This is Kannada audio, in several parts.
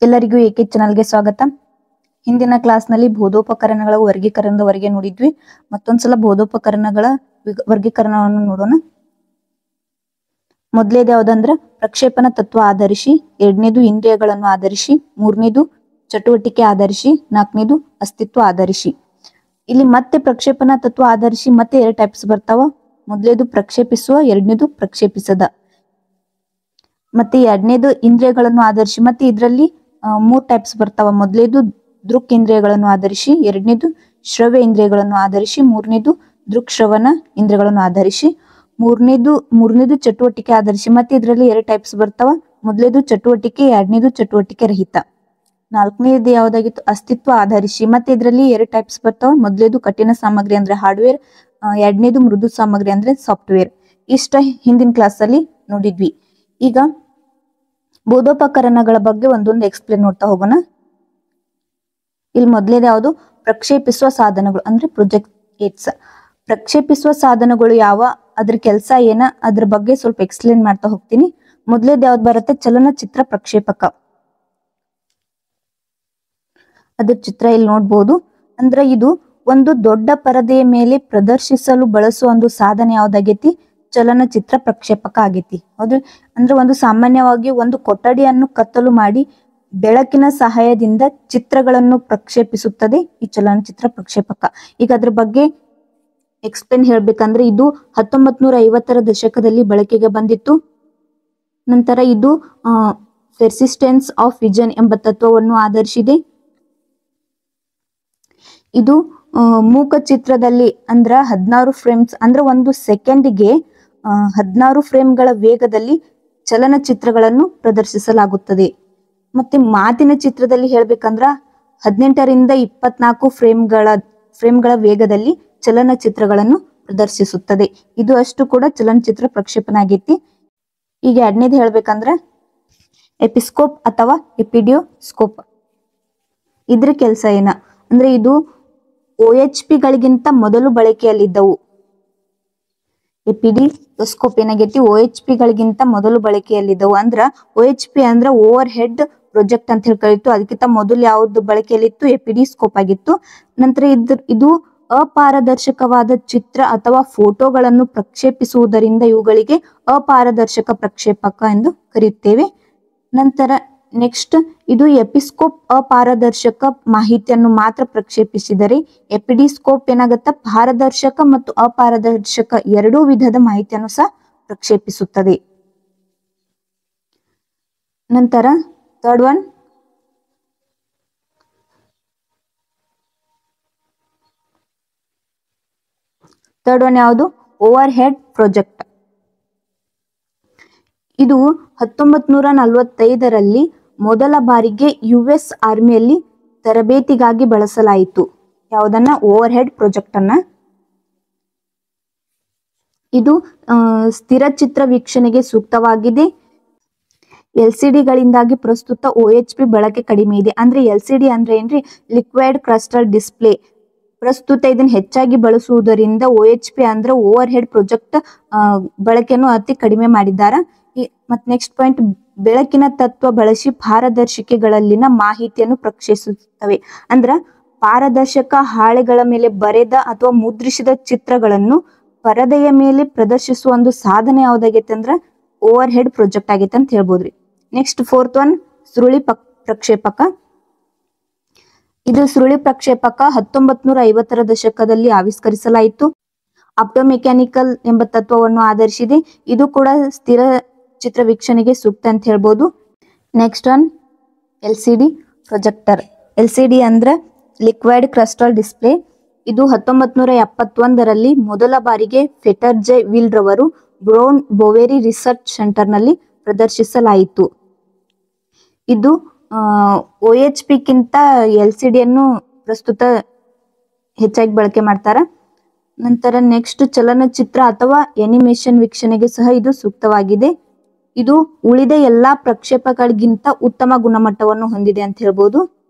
ಎಲ್ಲರಿಗೂ ಏಕೆ ಚಾನಲ್ಗೆ ಸ್ವಾಗತ. ಹಿಂದಿನ ಕ್ಲಾಸ್ನಲ್ಲಿ ಬೋಧೋಪಕರಣಗಳ ವರ್ಗೀಕರಣದವರೆಗೆ ನೋಡಿದ್ವಿ. ಮತ್ತೊಂದ್ಸಲ ಬೋಧೋಪಕರಣಗಳ ವರ್ಗೀಕರಣವನ್ನು ನೋಡೋಣ. ಮೊದಲೇದು ಯಾವ್ದಂದ್ರ ಪ್ರಕ್ಷೇಪಣ ತತ್ವ ಆಧರಿಸಿ, ಎರಡನೇದು ಇಂದ್ರಿಯಗಳನ್ನು ಆಧರಿಸಿ, ಮೂರನೇದು ಚಟುವಟಿಕೆ ಆಧರಿಸಿ, ನಾಲ್ಕನೇದು ಅಸ್ತಿತ್ವ ಆಧರಿಸಿ. ಇಲ್ಲಿ ಮತ್ತೆ ಪ್ರಕ್ಷೇಪಣ ತತ್ವ ಆಧರಿಸಿ ಮತ್ತೆ ಎರಡು ಟೈಪ್ಸ್ ಬರ್ತಾವ. ಮೊದಲೇದು ಪ್ರಕ್ಷೇಪಿಸುವ, ಎರಡನೇದು ಪ್ರಕ್ಷೇಪಿಸದ. ಮತ್ತೆ ಎರಡನೇದು ಇಂದ್ರಿಯಗಳನ್ನು ಆಧರಿಸಿ, ಮತ್ತೆ ಇದರಲ್ಲಿ ಮೂರ್ ಟೈಪ್ಸ್ ಬರ್ತಾವ. ಮೊದಲೇದು ದೃಕ್ ಇಂದ್ರಿಯಗಳನ್ನು ಆಧರಿಸಿ, ಎರಡನೇದು ಶ್ರವ್ಯ ಇಂದ್ರಿಯಗಳನ್ನು ಆಧರಿಸಿ, ಮೂರನೇದು ದೃಕ್ ಶ್ರವಣ ಇಂದ್ರಿಯಗಳನ್ನು ಆಧರಿಸಿ, ಮೂರನೇದು ಚಟುವಟಿಕೆ ಆಧರಿಸಿ. ಮತ್ತೆ ಇದರಲ್ಲಿ ಎರಡು ಟೈಪ್ಸ್ ಬರ್ತಾವ. ಮೊದಲೇದು ಚಟುವಟಿಕೆ, ಎರಡನೇದು ಚಟುವಟಿಕೆ ರಹಿತ. ನಾಲ್ಕನೇದು ಯಾವ್ದಾಗಿತ್ತು? ಅಸ್ತಿತ್ವ ಆಧರಿಸಿ. ಮತ್ತೆ ಇದರಲ್ಲಿ ಎರಡು ಟೈಪ್ಸ್ ಬರ್ತಾವ. ಮೊದಲೇದು ಕಠಿಣ ಸಾಮಗ್ರಿ ಅಂದ್ರೆ ಹಾರ್ಡ್ವೇರ್, ಎರಡನೇದು ಮೃದು ಸಾಮಗ್ರಿ ಅಂದ್ರೆ ಸಾಫ್ಟ್ವೇರ್. ಇಷ್ಟ ಹಿಂದಿನ ಕ್ಲಾಸ್ ಅಲ್ಲಿ ನೋಡಿದ್ವಿ. ಈಗ ಬೋಧೋಪಕರಣಗಳ ಬಗ್ಗೆ ಒಂದೊಂದು ಎಕ್ಸ್ಪ್ಲೇನ್ ನೋಡ್ತಾ ಹೋಗೋಣ. ಇಲ್ಲಿ ಮೊದಲೇದು ಯಾವುದು? ಪ್ರಕ್ಷೇಪಿಸುವ ಸಾಧನಗಳು ಅಂದ್ರೆ ಪ್ರೊಜೆಕ್ಟ್ಸ್. ಪ್ರಕ್ಷೇಪಿಸುವ ಸಾಧನಗಳು ಯಾವ, ಅದ್ರ ಕೆಲಸ ಏನ, ಅದ್ರ ಬಗ್ಗೆ ಸ್ವಲ್ಪ ಎಕ್ಸ್ಪ್ಲೇನ್ ಮಾಡ್ತಾ ಹೋಗ್ತೀನಿ. ಮೊದಲೇದು ಯಾವ್ದು ಬರುತ್ತೆ? ಚಲನಚಿತ್ರ ಪ್ರಕ್ಷೇಪಕ. ಅದ್ರ ಚಿತ್ರ ಇಲ್ಲಿ ನೋಡ್ಬೋದು. ಅಂದ್ರೆ ಇದು ಒಂದು ದೊಡ್ಡ ಪರದೆಯ ಮೇಲೆ ಪ್ರದರ್ಶಿಸಲು ಬಳಸುವ ಒಂದು ಸಾಧನ ಯಾವ್ದಾಗೈತಿ? ಚಲನಚಿತ್ರ ಪ್ರಕ್ಷೇಪಕ ಆಗೈತಿ. ಹೌದು. ಅಂದ್ರೆ ಒಂದು ಸಾಮಾನ್ಯವಾಗಿ ಒಂದು ಕೊಠಡಿಯನ್ನು ಕತ್ತಲು ಮಾಡಿ ಬೆಳಕಿನ ಸಹಾಯದಿಂದ ಚಿತ್ರಗಳನ್ನು ಪ್ರಕ್ಷೇಪಿಸುತ್ತದೆ ಈ ಚಲನಚಿತ್ರ ಪ್ರಕ್ಷೇಪಕ. ಈಗ ಅದ್ರ ಬಗ್ಗೆ ಎಕ್ಸ್ಪ್ಲೇನ್ ಹೇಳ್ಬೇಕಂದ್ರೆ ಇದು 1950ರ ದಶಕದಲ್ಲಿ ಬಳಕೆಗೆ ಬಂದಿತ್ತು. ನಂತರ ಇದು ಪರ್ಸಿಸ್ಟೆನ್ಸ್ ಆಫ್ ವಿಷನ್ ಎಂಬ ತತ್ವವನ್ನು ಆಧರಿಸಿದೆ. ಇದು ಮೂಕ ಚಿತ್ರದಲ್ಲಿ ಅಂದ್ರ 16 ಫ್ರೇಮ್ಸ್ ಅಂದ್ರೆ ಒಂದು ಸೆಕೆಂಡ್ಗೆ 16 ಫ್ರೇಮ್ಗಳ ವೇಗದಲ್ಲಿ ಚಲನಚಿತ್ರಗಳನ್ನು ಪ್ರದರ್ಶಿಸಲಾಗುತ್ತದೆ. ಮತ್ತೆ ಮಾತಿನ ಚಿತ್ರದಲ್ಲಿ ಹೇಳ್ಬೇಕಂದ್ರ 18ರಿಂದ 24 ಫ್ರೇಮ್ಗಳ ವೇಗದಲ್ಲಿ ಚಲನಚಿತ್ರಗಳನ್ನು ಪ್ರದರ್ಶಿಸುತ್ತದೆ. ಇದು ಅಷ್ಟು ಕೂಡ ಚಲನಚಿತ್ರ ಪ್ರಕ್ಷೇಪಣ ಆಗೈತಿ. ಈಗ ಎರಡನೇದು ಹೇಳ್ಬೇಕಂದ್ರ ಎಪಿಸ್ಕೋಪ್ ಅಥವಾ ಎಪಿಡಿಯೋಸ್ಕೋಪ್. ಇದ್ರ ಕೆಲಸ ಏನ ಅಂದ್ರೆ ಇದು OHP ಗಳಿಗಿಂತ ಮೊದಲು ಬಳಕೆಯಲ್ಲಿದ್ದವು. ಎಪಿಡಿಯೋಸ್ಕೋಪ್ ಏನಾಗೈತಿ? OHP ಗಳಿಗಿಂತ ಮೊದಲು ಬಳಕೆಯಲ್ಲಿದ್ದವು. ಅಂದ್ರ OHP ಅಂದ್ರ ಓವರ್ ಹೆಡ್ ಪ್ರೊಜೆಕ್ಟ್ ಅಂತ ಹೇಳಿ ಕರೀತು. ಅದಕ್ಕಿಂತ ಮೊದಲು ಯಾವ್ದು ಬಳಕೆಯಲ್ಲಿತ್ತು? ಎಪಿಡಿಯೋಸ್ಕೋಪ್ ಆಗಿತ್ತು. ನಂತರ ಇದು ಅಪಾರದರ್ಶಕವಾದ ಚಿತ್ರ ಅಥವಾ ಫೋಟೋಗಳನ್ನು ಪ್ರಕ್ಷೇಪಿಸುವುದರಿಂದ ಇವುಗಳಿಗೆ ಅಪಾರದರ್ಶಕ ಪ್ರಕ್ಷೇಪಕ ಎಂದು ಕರೆಯುತ್ತೇವೆ. ನಂತರ ನೆಕ್ಸ್ಟ್ ಇದು ಎಪಿಸ್ಕೋಪ್ ಅಪಾರದರ್ಶಕ ಮಾಹಿತಿಯನ್ನು ಮಾತ್ರ ಪ್ರಕ್ಷೇಪಿಸಿದರೆ, ಎಪಿಡಿಸ್ಕೋಪ್ ಏನಾಗತ್ತ? ಪಾರದರ್ಶಕ ಮತ್ತು ಅಪಾರದರ್ಶಕ ಎರಡೂ ವಿಧದ ಮಾಹಿತಿಯನ್ನು ಸಹ ಪ್ರಕ್ಷೇಪಿಸುತ್ತದೆ. ನಂತರ ಥರ್ಡ್ ಒನ್ ಯಾವುದು? Over head project. ಇದು 1945ರಲ್ಲಿ ಮೊದಲ ಬಾರಿಗೆ US ಆರ್ಮಿಯಲ್ಲಿ ತರಬೇತಿಗಾಗಿ ಬಳಸಲಾಯಿತು. ಯಾವುದನ್ನ? ಓವರ್ ಹೆಡ್ ಪ್ರೊಜೆಕ್ಟ್ ಅನ್ನ. ಇದು ಸ್ಥಿರ ಚಿತ್ರ ವೀಕ್ಷಣೆಗೆ ಸೂಕ್ತವಾಗಿದೆ. LCD ಗಳಿಂದಾಗಿ ಪ್ರಸ್ತುತ OHP ಬಳಕೆ ಕಡಿಮೆ ಇದೆ. ಅಂದ್ರೆ LCD ಅಂದ್ರೆ ಏನ್ರಿ? Liquid crystal display. ಪ್ರಸ್ತುತ ಇದನ್ನ ಹೆಚ್ಚಾಗಿ ಬಳಸುವುದರಿಂದ OHP ಅಂದ್ರೆ ಓವರ್ ಹೆಡ್ ಪ್ರೊಜೆಕ್ಟ್ ಬಳಕೆಯನ್ನು ಅತಿ ಕಡಿಮೆ ಮಾಡಿದ್ದಾರೆ. ಮತ್ ನೆಕ್ಸ್ಟ್ ಪಾಯಿಂಟ್, ಬೆಳಕಿನ ತತ್ವ ಬಳಸಿ ಪಾರದರ್ಶಿಕೆಗಳಲ್ಲಿನ ಮಾಹಿತಿಯನ್ನು ಪ್ರಕ್ಷೇಪಿಸುತ್ತವೆ. ಅಂದ್ರ ಪಾರದರ್ಶಕ ಹಾಳೆಗಳ ಮೇಲೆ ಬರೆದ ಅಥವಾ ಮುದ್ರಿಸಿದ ಚಿತ್ರಗಳನ್ನು ಪರದೆಯ ಮೇಲೆ ಪ್ರದರ್ಶಿಸುವ ಒಂದು ಸಾಧನ ಯಾವ್ದಾಗೈತೆ ಅಂದ್ರ ಓವರ್ ಹೆಡ್ ಪ್ರೊಜೆಕ್ಟ್ ಆಗೈತೆ ಅಂತ ಹೇಳ್ಬೋದ್ರಿ. ನೆಕ್ಸ್ಟ್ ಫೋರ್ತ್ ಒನ್, ಸುರುಳಿ ಪ್ರಕ್ಷೇಪಕ. ಇದು ಸುರುಳಿ ಪ್ರಕ್ಷೇಪಕ 1950ರ ದಶಕದಲ್ಲಿ ಆವಿಷ್ಕರಿಸಲಾಯಿತು. ಆಪ್ಟೋಮೆಕ್ಯಾನಿಕಲ್ ಎಂಬ ತತ್ವವನ್ನು ಆಧರಿಸಿದೆ. ಇದು ಕೂಡ ಸ್ಥಿರ ಚಿತ್ರ ವೀಕ್ಷಣೆಗೆ ಸೂಕ್ತ ಅಂತ ಹೇಳ್ಬೋದು. Next one, LCD projector. LCD ಅಂದ್ರೆ ಲಿಕ್ವಿಡ್ ಕ್ರಿಸ್ಟಲ್ ಡಿಸ್ಪ್ಲೇ. ಇದು 1971ರಲ್ಲಿ ಮೊದಲ ಬಾರಿಗೆ ಫೆಟರ್ ಜೆ ವಿಲ್ ರವರು ಬ್ರೌನ್ ಬೋವೆರಿ ರಿಸರ್ಚ್ ಸೆಂಟರ್ ನಲ್ಲಿ ಪ್ರದರ್ಶಿಸಲಾಯಿತು. ಇದು OHP ಗಿಂತ LCD ಯನ್ನು ಪ್ರಸ್ತುತ ಹೆಚ್ಚಾಗಿ ಬಳಕೆ ಮಾಡ್ತಾರ. ನಂತರ ನೆಕ್ಸ್ಟ್, ಚಲನಚಿತ್ರ ಅಥವಾ ಅನಿಮೇಷನ್ ವೀಕ್ಷಣೆಗೆ ಸಹ ಇದು ಸೂಕ್ತವಾಗಿದೆ. ಇದು ಉಳಿದ ಎಲ್ಲಾ ಪ್ರಕ್ಷೇಪಗಳಿಗಿಂತ ಉತ್ತಮ ಗುಣಮಟ್ಟವನ್ನು ಹೊಂದಿದೆ ಅಂತ ಹೇಳ್ಬೋದು.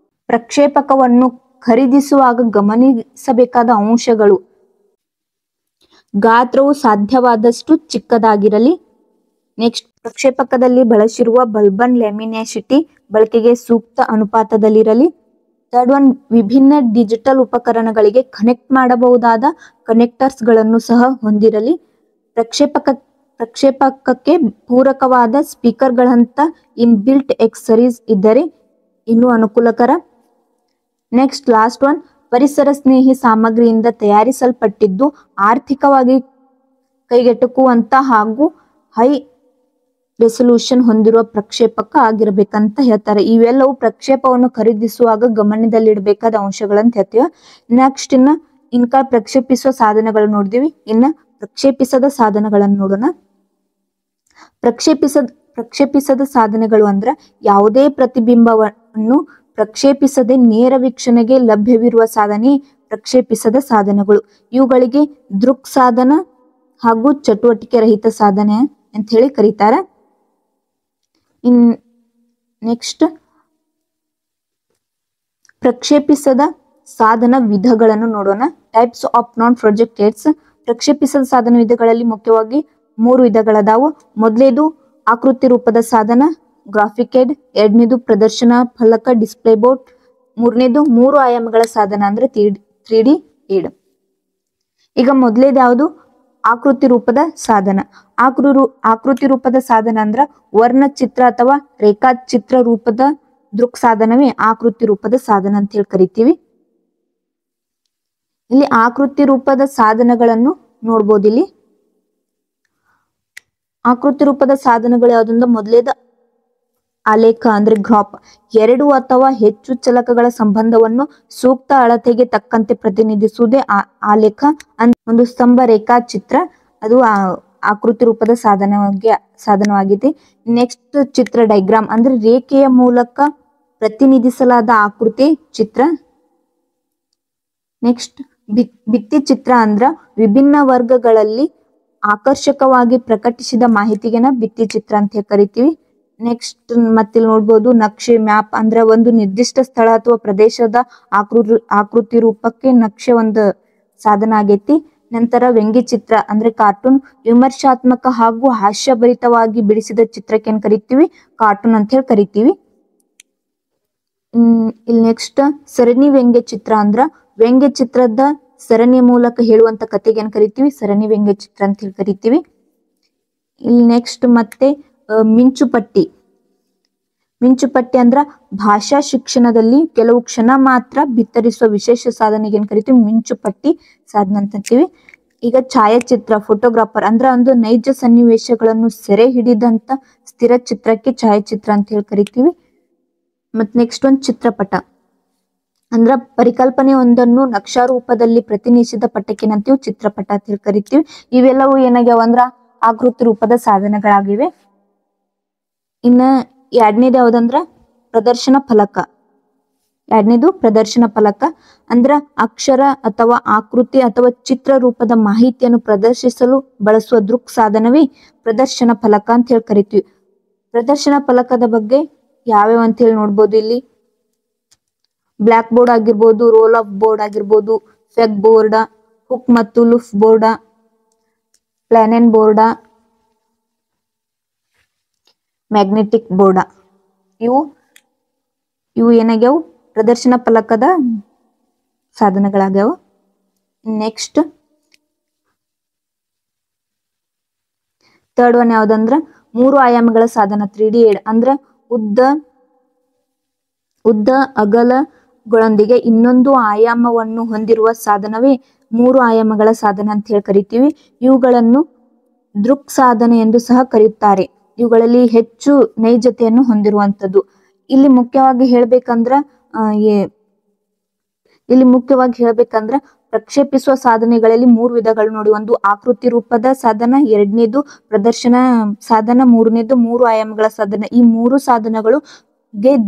ಪ್ರಕ್ಷೇಪಕವನ್ನು ಖರೀದಿಸುವಾಗ ಗಮನಿಸಬೇಕಾದ ಅಂಶಗಳು: ಗಾತ್ರವು ಸಾಧ್ಯವಾದಷ್ಟು ಚಿಕ್ಕದಾಗಿರಲಿ. ನೆಕ್ಸ್ಟ್, ಪ್ರಕ್ಷೇಪಕದಲ್ಲಿ ಬಳಸಿರುವ ಬಲ್ಬನ್ ಲ್ಯಾಮಿನಾಸಿಟಿ ಬಳಕೆಗೆ ಸೂಕ್ತ ಅನುಪಾತದಲ್ಲಿರಲಿ. ಥರ್ಡ್ ಒನ್, ವಿಭಿನ್ನ ಡಿಜಿಟಲ್ ಉಪಕರಣಗಳಿಗೆ ಕನೆಕ್ಟ್ ಮಾಡಬಹುದಾದ ಕನೆಕ್ಟರ್ಸ್ ಗಳನ್ನು ಸಹ ಹೊಂದಿರಲಿ. ಪ್ರಕ್ಷೇಪಕಕ್ಕೆ ಪೂರಕವಾದ ಸ್ಪೀಕರ್ಗಳಂತ ಇನ್ಬಿಲ್ಟ್ ಎಕ್ಸರೀಸ್ ಇದ್ದರೆ ಇನ್ನೂ ಅನುಕೂಲಕರ. ನೆಕ್ಸ್ಟ್ ಲಾಸ್ಟ್ ಒನ್, ಪರಿಸರ ಸ್ನೇಹಿ ಸಾಮಗ್ರಿಯಿಂದ ತಯಾರಿಸಲ್ಪಟ್ಟಿದ್ದು ಆರ್ಥಿಕವಾಗಿ ಕೈಗೆಟುಕುವಂತ ಹಾಗೂ ಹೈ ರೆಸಲ್ಯೂಷನ್ ಹೊಂದಿರುವ ಪ್ರಕ್ಷೇಪಕ ಆಗಿರ್ಬೇಕಂತ ಹೇಳ್ತಾರೆ. ಇವೆಲ್ಲವೂ ಪ್ರಕ್ಷೇಪವನ್ನು ಖರೀದಿಸುವಾಗ ಗಮನದಲ್ಲಿಡಬೇಕಾದ ಅಂಶಗಳಂತ ಹೇಳ್ತೀವಿ. ನೆಕ್ಸ್ಟ್ ಇನ್ಕ ಪ್ರಕ್ಷೇಪಿಸುವ ಸಾಧನಗಳು ನೋಡಿದಿವಿ. ಇನ್ನ ಪ್ರಕ್ಷೇಪಿಸದ ಸಾಧನಗಳನ್ನು ನೋಡೋಣ. ಪ್ರಕ್ಷೇಪಿಸದ ಸಾಧನಗಳು ಅಂದ್ರ ಯಾವುದೇ ಪ್ರತಿಬಿಂಬವನ್ನು ಪ್ರಕ್ಷೇಪಿಸದೆ ನೇರ ವೀಕ್ಷಣೆಗೆ ಲಭ್ಯವಿರುವ ಸಾಧನೆ ಪ್ರಕ್ಷೇಪಿಸದ ಸಾಧನಗಳು. ಇವುಗಳಿಗೆ ದೃಕ್ ಸಾಧನ ಹಾಗೂ ಚಟುವಟಿಕೆ ರಹಿತ ಸಾಧನೆ ಅಂತ ಹೇಳಿ ಕರೀತಾರ. ನೆಕ್ಸ್ಟ್ ಪ್ರಕ್ಷೇಪಿಸದ ಸಾಧನ ವಿಧಗಳನ್ನು ನೋಡೋಣ. Types of non ಪ್ರೊಜೆಕ್ಟೆಡ್ಸ್. ಪ್ರಕ್ಷೇಪಿಸದ ಸಾಧನ ವಿಧಗಳಲ್ಲಿ ಮುಖ್ಯವಾಗಿ 3 ವಿಧಗಳದಾವು. ಮೊದಲೇದು ಆಕೃತಿ ರೂಪದ ಸಾಧನ ಗ್ರಾಫಿಕ್ ಏಡ್, ಎರಡನೇದು ಪ್ರದರ್ಶನ ಫಲಕ ಡಿಸ್ಪ್ಲೇ ಬೋರ್ಡ್, ಮೂರನೇದು 3 ಆಯಾಮಗಳ ಸಾಧನ ಅಂದ್ರೆ 3D ಏಡ್. ಈಗ ಮೊದಲೇದು ಯಾವುದು? ಆಕೃತಿ ರೂಪದ ಸಾಧನ. ಆಕೃತಿ ರೂಪದ ಸಾಧನ ಅಂದ್ರ ವರ್ಣಚಿತ್ರ ಅಥವಾ ರೇಖಾಚಿತ್ರ ರೂಪದ ದೃಕ್ ಸಾಧನವೇ ಆಕೃತಿ ರೂಪದ ಸಾಧನ ಅಂತ ಹೇಳಿ ಕರಿತೀವಿ. ಇಲ್ಲಿ ಆಕೃತಿ ರೂಪದ ಸಾಧನಗಳನ್ನು ನೋಡ್ಬೋದು. ಇಲ್ಲಿ ಆಕೃತಿ ರೂಪದ ಸಾಧನಗಳು ಯಾವ್ದಂದ್ರೆ ಮೊದಲೇದ ಆಲೇಖ ಅಂದ್ರೆ ಗ್ರಾಫ್. 2 ಅಥವಾ ಹೆಚ್ಚು ಚಲಕಗಳ ಸಂಬಂಧವನ್ನು ಸೂಕ್ತ ಅಳತೆಗೆ ತಕ್ಕಂತೆ ಪ್ರತಿನಿಧಿಸುವುದೇ ಆಲೇಖ. ಒಂದು ಸ್ತಂಭ ರೇಖಾಚಿತ್ರ ಅದು ಆಕೃತಿ ರೂಪದ ಸಾಧನವಾಗಿದೆ. ನೆಕ್ಸ್ಟ್ ಚಿತ್ರ ಡೈಗ್ರಾಮ್ ಅಂದ್ರೆ ರೇಖೆಯ ಮೂಲಕ ಪ್ರತಿನಿಧಿಸಲಾದ ಆಕೃತಿ ಚಿತ್ರ. ನೆಕ್ಸ್ಟ್ ಭಿತ್ತಿ ಚಿತ್ರ ಅಂದ್ರ ವಿಭಿನ್ನ ವರ್ಗಗಳಲ್ಲಿ ಆಕರ್ಷಕವಾಗಿ ಪ್ರಕಟಿಸಿದ ಮಾಹಿತಿಗೆನ ಭಿತ್ತಿ ಚಿತ್ರ ಅಂತ ಕರಿತೀವಿ. ನೆಕ್ಸ್ಟ್ ಮತ್ತೆ ನೋಡ್ಬೋದು ನಕ್ಷೆ ಮ್ಯಾಪ್ ಅಂದ್ರೆ ಒಂದು ನಿರ್ದಿಷ್ಟ ಸ್ಥಳ ಅಥವಾ ಪ್ರದೇಶದ ಆಕೃತಿ ರೂಪಕ್ಕೆ ನಕ್ಷೆ ಒಂದು ಸಾಧನ ಆಗೈತಿ. ನಂತರ ವ್ಯಂಗ್ಯ ಚಿತ್ರ ಅಂದ್ರೆ ಕಾರ್ಟೂನ್, ವಿಮರ್ಶಾತ್ಮಕ ಹಾಗೂ ಹಾಸ್ಯಭರಿತವಾಗಿ ಬಿಡಿಸಿದ ಚಿತ್ರಕ್ಕೆ ಏನ್ ಕರಿತೀವಿ? ಕಾರ್ಟೂನ್ ಅಂತ ಹೇಳಿ ಕರಿತೀವಿ. ಇಲ್ಲಿ ನೆಕ್ಸ್ಟ್ ಸರಣಿ ವ್ಯಂಗ್ಯ ಚಿತ್ರ ಅಂದ್ರ ವ್ಯಂಗ್ಯ ಚಿತ್ರದ ಸರಣಿಯ ಮೂಲಕ ಹೇಳುವಂತ ಕಥೆಗೆ ಏನ್ ಕರಿತೀವಿ? ಸರಣಿ ವ್ಯಂಗ್ಯ ಚಿತ್ರ ಅಂತ ಹೇಳಿ ಕರಿತೀವಿ. ಇಲ್ಲಿ ನೆಕ್ಸ್ಟ್ ಮತ್ತೆ ಮಿಂಚುಪಟ್ಟಿ. ಮಿಂಚುಪಟ್ಟಿ ಅಂದ್ರ ಭಾಷಾ ಶಿಕ್ಷಣದಲ್ಲಿ ಕೆಲವು ಕ್ಷಣ ಮಾತ್ರ ಬಿತ್ತರಿಸುವ ವಿಶೇಷ ಸಾಧನೆಗೆ ಏನ್ ಕರಿತೀವಿ? ಮಿಂಚುಪಟ್ಟಿ ಸಾಧನ ಅಂತೀವಿ. ಈಗ ಛಾಯಾಚಿತ್ರ ಫೋಟೋಗ್ರಾಫರ್ ಅಂದ್ರ ಒಂದು ನೈಜ ಸನ್ನಿವೇಶಗಳನ್ನು ಸೆರೆ ಹಿಡಿದಂತ ಸ್ಥಿರ ಚಿತ್ರಕ್ಕೆ ಛಾಯಾಚಿತ್ರ ಅಂತ ಹೇಳಿ ಕರಿತೀವಿ. ಮತ್ ನೆಕ್ಸ್ಟ್ ಒಂದು ಚಿತ್ರಪಟ ಅಂದ್ರ ಪರಿಕಲ್ಪನೆ ಒಂದನ್ನು ನಕ್ಷಾ ರೂಪದಲ್ಲಿ ಪ್ರತಿನಿಧಿಸಿದ ಪಟ್ಟಕ್ಕೆ ಏನಂತೀವಿ? ಚಿತ್ರಪಟ ಅಂತ ಹೇಳಿ ಕರಿತೀವಿ. ಇವೆಲ್ಲವೂ ಏನಾಗ್ಯಾವ ಅಂದ್ರ ಆಕೃತಿ ರೂಪದ ಸಾಧನಗಳಾಗಿವೆ. ಇನ್ನ ಎರಡನೇದು ಯಾವ್ದಂದ್ರ ಪ್ರದರ್ಶನ ಫಲಕ. ಎರಡನೇದು ಪ್ರದರ್ಶನ ಫಲಕ ಅಂದ್ರ ಅಕ್ಷರ ಅಥವಾ ಆಕೃತಿ ಅಥವಾ ಚಿತ್ರ ರೂಪದ ಮಾಹಿತಿಯನ್ನು ಪ್ರದರ್ಶಿಸಲು ಬಳಸುವ ದೃಕ್ ಸಾಧನವೇ ಪ್ರದರ್ಶನ ಫಲಕ ಅಂತ ಹೇಳಿ ಕರಿತೀವಿ. ಪ್ರದರ್ಶನ ಫಲಕದ ಬಗ್ಗೆ ಯಾವ್ಯಾವ ಅಂತ ಹೇಳಿ ನೋಡ್ಬೋದು. ಇಲ್ಲಿ ಬ್ಲಾಕ್ ಬೋರ್ಡ್ ಆಗಿರ್ಬೋದು, ರೋಲ್ ಆಫ್ ಬೋರ್ಡ್ ಆಗಿರ್ಬೋದು, ಫೆಗ್ ಬೋರ್ಡ್, ಹುಕ್ ಮತ್ತು ಲುಫ್ ಬೋರ್ಡ್, ಪ್ಲಾನೆನ್ ಬೋರ್ಡ್, ಮ್ಯಾಗ್ನೆಟಿಕ್ ಬೋರ್ಡ್. ಇವು ಏನಾಗ್ಯಾವು? ಪ್ರದರ್ಶನ ಫಲಕದ ಸಾಧನಗಳಾಗ್ಯಾವ. ನೆಕ್ಸ್ಟ್ ಥರ್ಡ್ ಒನ್ ಯಾವ್ದಂದ್ರ 3 ಆಯಾಮಗಳ ಸಾಧನ 3D ಏಡ್ ಅಂದ್ರ ಉದ್ದ ಅಗಲಗಳೊಂದಿಗೆ ಇನ್ನೊಂದು ಆಯಾಮವನ್ನು ಹೊಂದಿರುವ ಸಾಧನವೇ 3 ಆಯಾಮಗಳ ಸಾಧನ ಅಂತ ಹೇಳಿ ಕರಿತೀವಿ. ಇವುಗಳನ್ನು ದೃಕ್ ಸಾಧನ ಎಂದು ಸಹ ಕರೆಯುತ್ತಾರೆ. ಇವುಗಳಲ್ಲಿ ಹೆಚ್ಚು ನೈಜತೆಯನ್ನು ಹೊಂದಿರುವಂತದ್ದು. ಇಲ್ಲಿ ಮುಖ್ಯವಾಗಿ ಹೇಳ್ಬೇಕಂದ್ರ ಪ್ರಕ್ಷೇಪಿಸುವ ಸಾಧನೆಗಳಲ್ಲಿ 3 ವಿಧಗಳು ನೋಡಿ. ಒಂದು ಆಕೃತಿ ರೂಪದ ಸಾಧನ, ಎರಡನೇದು ಪ್ರದರ್ಶನ ಸಾಧನ, ಮೂರನೇದು 3 ಆಯಾಮಗಳ ಸಾಧನ. ಈ 3 ಸಾಧನಗಳು